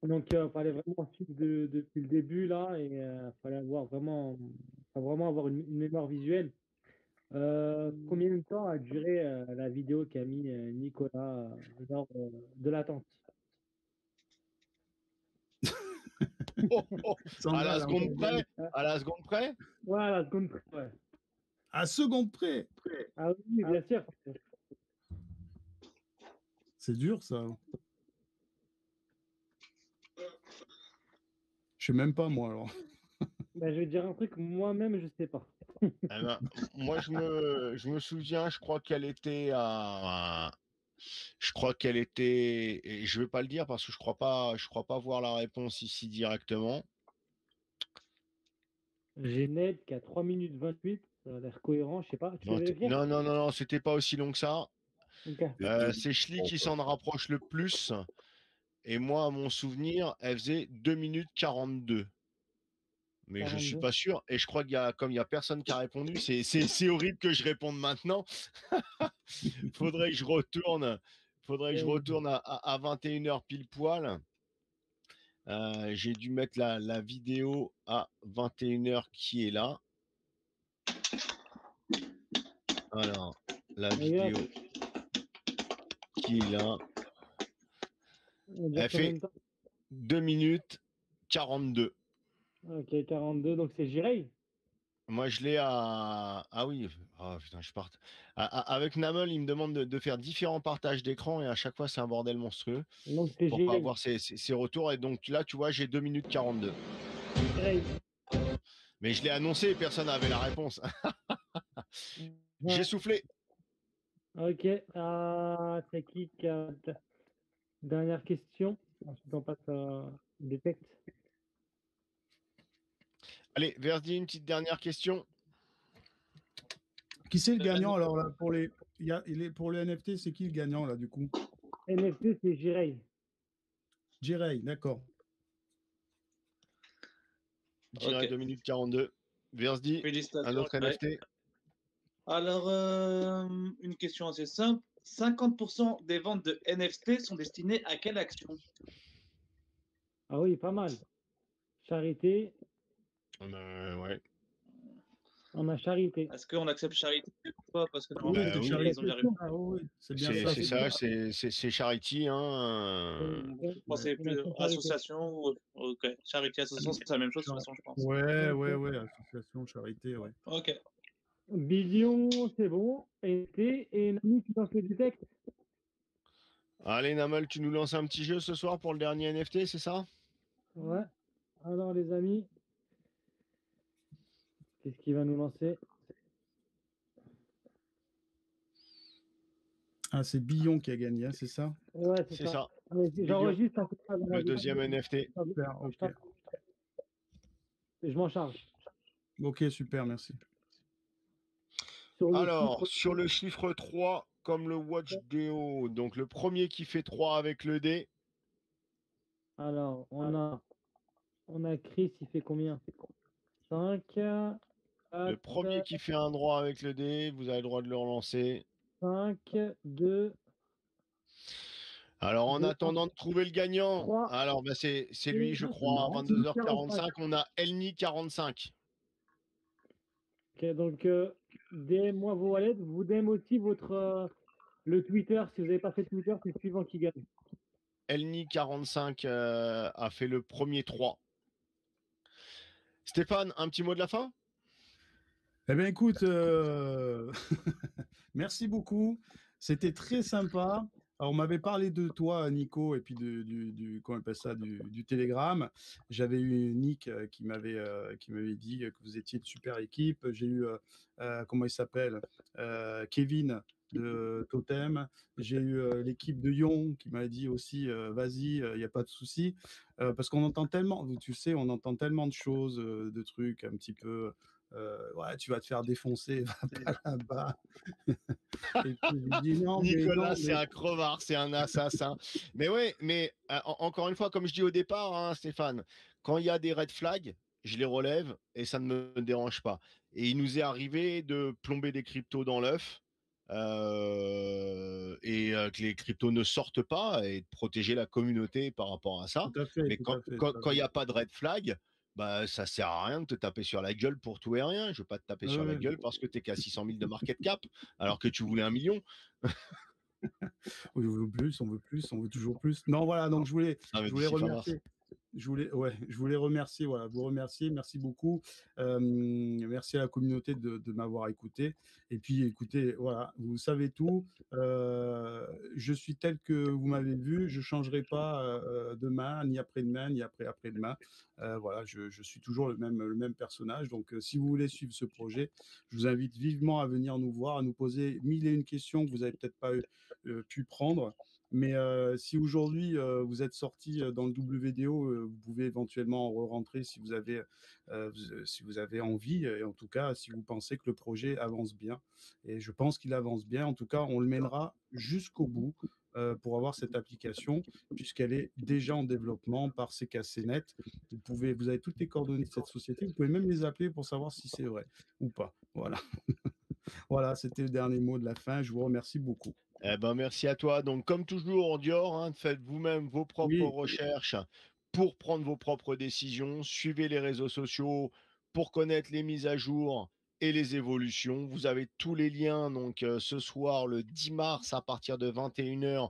Donc, il fallait vraiment suivre depuis le début là et il fallait vraiment avoir une mémoire visuelle. Combien de temps a duré la vidéo qu'a mis Nicolas lors de l'attente? À la Sandra, seconde près? À la seconde près? Ouais, à la seconde près. Ouais. à seconde près. Ah oui, bien sûr. C'est dur ça. Je sais même pas moi alors. Ben, je vais te dire un truc, moi-même, je sais pas. Eh ben, moi, je me souviens, je crois qu'elle était à. Je crois qu'elle était. Et je vais pas le dire parce que je crois pas voir la réponse ici directement. J'ai net qu'à 3 minutes 28, ça a l'air cohérent, je sais pas. Tu peux vérifier? Non, c'était pas aussi long que ça. Ok. C'est Schli qui s'en rapproche le plus. Et moi, à mon souvenir, elle faisait 2 minutes 42. Mais je suis 42. pas sûr. Et je crois comme il y a personne qui a répondu, c'est horrible que je réponde maintenant. Faudrait que je retourne. Faudrait que je retourne à 21h pile poil. J'ai dû mettre la vidéo à 21h qui est là. Alors, la vidéo qui est là. Elle fait 2 minutes 42. Ok, 42, donc c'est Jirey. Moi, je l'ai à. Ah oui, ah, putain, je parte. Avec Namel, il me demande de faire différents partages d'écran et à chaque fois, c'est un bordel monstrueux Donc c'est pour pas Jireil. avoir ses retours. Et donc là, tu vois, j'ai 2 minutes 42. Jireil. Mais je l'ai annoncé et personne n'avait la réponse. J'ai Ouais. soufflé. Ok. C'est qui a dernière question? Ensuite, on passe à Detect. Allez, Verdi, une petite dernière question. Qui c'est le gagnant alors là, pour pour le NFT, c'est qui le gagnant là du coup? NFT, c'est Jireil. Jireil, d'accord. Je dirais Ok. 2 minutes 42. Verdi, un Félicitations. autre Ouais. NFT. Alors, une question assez simple. 50% des ventes de NFT sont destinées à quelle action? Ah oui, pas mal. Charité. Ouais. On a charité. Est-ce qu'on accepte charité ou pas? Parce que Oui, normalement, c'est oui. charité. ils ont bien Question. répondu. Ah, oui, c'est bien C'est ça. c'est ça, c'est Charity. Hein. Je pensais Une plus action de charité. association ou. Ok. Charité, association, c'est la même chose de toute façon, je pense. Ouais, association de charité, ouais. Ok. Billion, c'est bon. NFT et Nami, tu lances le Detect. Allez, Namal, tu nous lances un petit jeu ce soir pour le dernier NFT, c'est ça? Ouais. Alors les amis, qu'est-ce qu'il va nous lancer? Ah, c'est Billon qui a gagné, hein, c'est ça? Ouais, c'est C'est ça. ça. J'enregistre un peu ça dans la Le vidéo. deuxième NFT. Super, ok. Je m'en charge. Ok, super, merci. Sur le Alors, chiffre, sur le chiffre 3, comme le Watch Deo, donc le premier qui fait 3 avec le dé, alors on a Chris, il fait combien? 5, le 4, premier qui fait un droit avec le dé, vous avez le droit de le relancer. 5, 2, Alors, en 2, attendant de trouver le gagnant, 3. alors bah, c'est lui, je Ah, c'est crois, à marrant, c'est 22h45, on a Elni 45. Ok, donc DM-moi vos wallets. Vous DM aussi le Twitter. Si vous n'avez pas fait Twitter, c'est le suivant qui gagne. Elni 45 a fait le premier 3. Stéphane, un petit mot de la fin? Eh bien, écoute, merci beaucoup. C'était très sympa. Alors, on m'avait parlé de toi, Nico, et puis comment on appelle ça, du Telegram. J'avais eu Nick qui m'avait dit que vous étiez de super équipe. J'ai eu, comment il s'appelle, Kevin de Totem. J'ai eu l'équipe de Yon qui m'a dit aussi, vas-y, il n'y a pas de souci. Parce qu'on entend tellement, tu sais, on entend tellement de choses, de trucs un petit peu. Ouais, tu vas te faire défoncer, va pas là-bas. Et puis je dis Nicolas, c'est un crevard, c'est un assassin. Mais ouais, mais encore une fois, comme je dis au départ, hein, Stéphane, quand il y a des red flags, je les relève et ça ne me dérange pas. Et il nous est arrivé de plomber des cryptos dans l'œuf et que les cryptos ne sortent pas et de protéger la communauté par rapport à ça. tout à fait, Mais tout à fait. quand il n'y a pas de red flag, bah, ça sert à rien de te taper sur la gueule pour tout et rien. Je veux pas te taper sur la Ouais. gueule parce que tu es qu'à 600 000 de market cap alors que tu voulais 1 million. On veut plus, on veut toujours plus. Non, voilà, donc je voulais remercier. Je voulais remercier, voilà, vous remercier, merci beaucoup. Merci à la communauté de m'avoir écouté. Et puis, écoutez, voilà, vous savez tout. Je suis tel que vous m'avez vu, je ne changerai pas demain, ni après-demain, ni après-demain. Voilà, je suis toujours le même personnage. Donc, si vous voulez suivre ce projet, je vous invite vivement à venir nous voir, à nous poser 1001 questions que vous n'avez peut-être pas pu prendre. Mais si aujourd'hui vous êtes sorti dans le WDO, vous pouvez éventuellement rentrer si vous avez envie. Et en tout cas, si vous pensez que le projet avance bien. Et je pense qu'il avance bien. En tout cas, on le mènera jusqu'au bout pour avoir cette application, puisqu'elle est déjà en développement par CKCnet. Vous avez toutes les coordonnées de cette société. Vous pouvez même les appeler pour savoir si c'est vrai ou pas. Voilà. Voilà, c'était le dernier mot de la fin. Je vous remercie beaucoup. Eh ben, merci à toi. Donc, comme toujours, Dior, hein, faites vous-même vos propres recherches pour prendre vos propres décisions. Suivez les réseaux sociaux pour connaître les mises à jour et les évolutions. Vous avez tous les liens. Donc, ce soir, le 10 mars, à partir de 21h,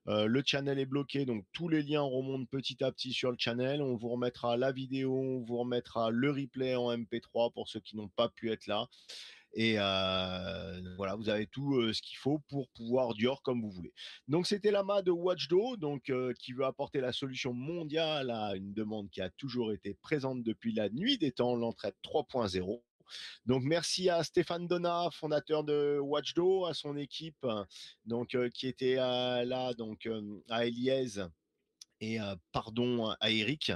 Le channel est bloqué, donc tous les liens remontent petit à petit sur le channel. On vous remettra la vidéo, on vous remettra le replay en MP3 pour ceux qui n'ont pas pu être là. Et voilà, vous avez tout ce qu'il faut pour pouvoir Dior comme vous voulez. Donc c'était Lama de Watchdo, donc qui veut apporter la solution mondiale à une demande qui a toujours été présente depuis la nuit des temps, l'entraide 3.0. Donc merci à Stéphane Donat, fondateur de Watchdo, à son équipe, donc qui était là, donc à Eliez. Et pardon à Eric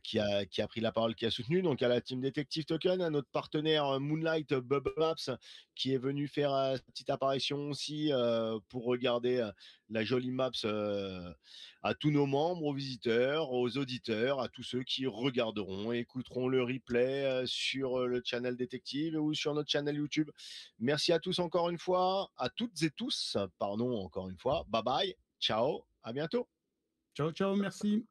qui a pris la parole, qui a soutenu, donc à la team Detective Token, à notre partenaire Moonlight Bubble Maps qui est venu faire sa petite apparition aussi pour regarder la jolie maps à tous nos membres, aux visiteurs, aux auditeurs, à tous ceux qui regarderont et écouteront le replay sur le channel Détective ou sur notre channel YouTube. Merci à tous encore une fois, à toutes et tous, pardon encore une fois. Bye bye, ciao, à bientôt. Ciao, ciao, merci.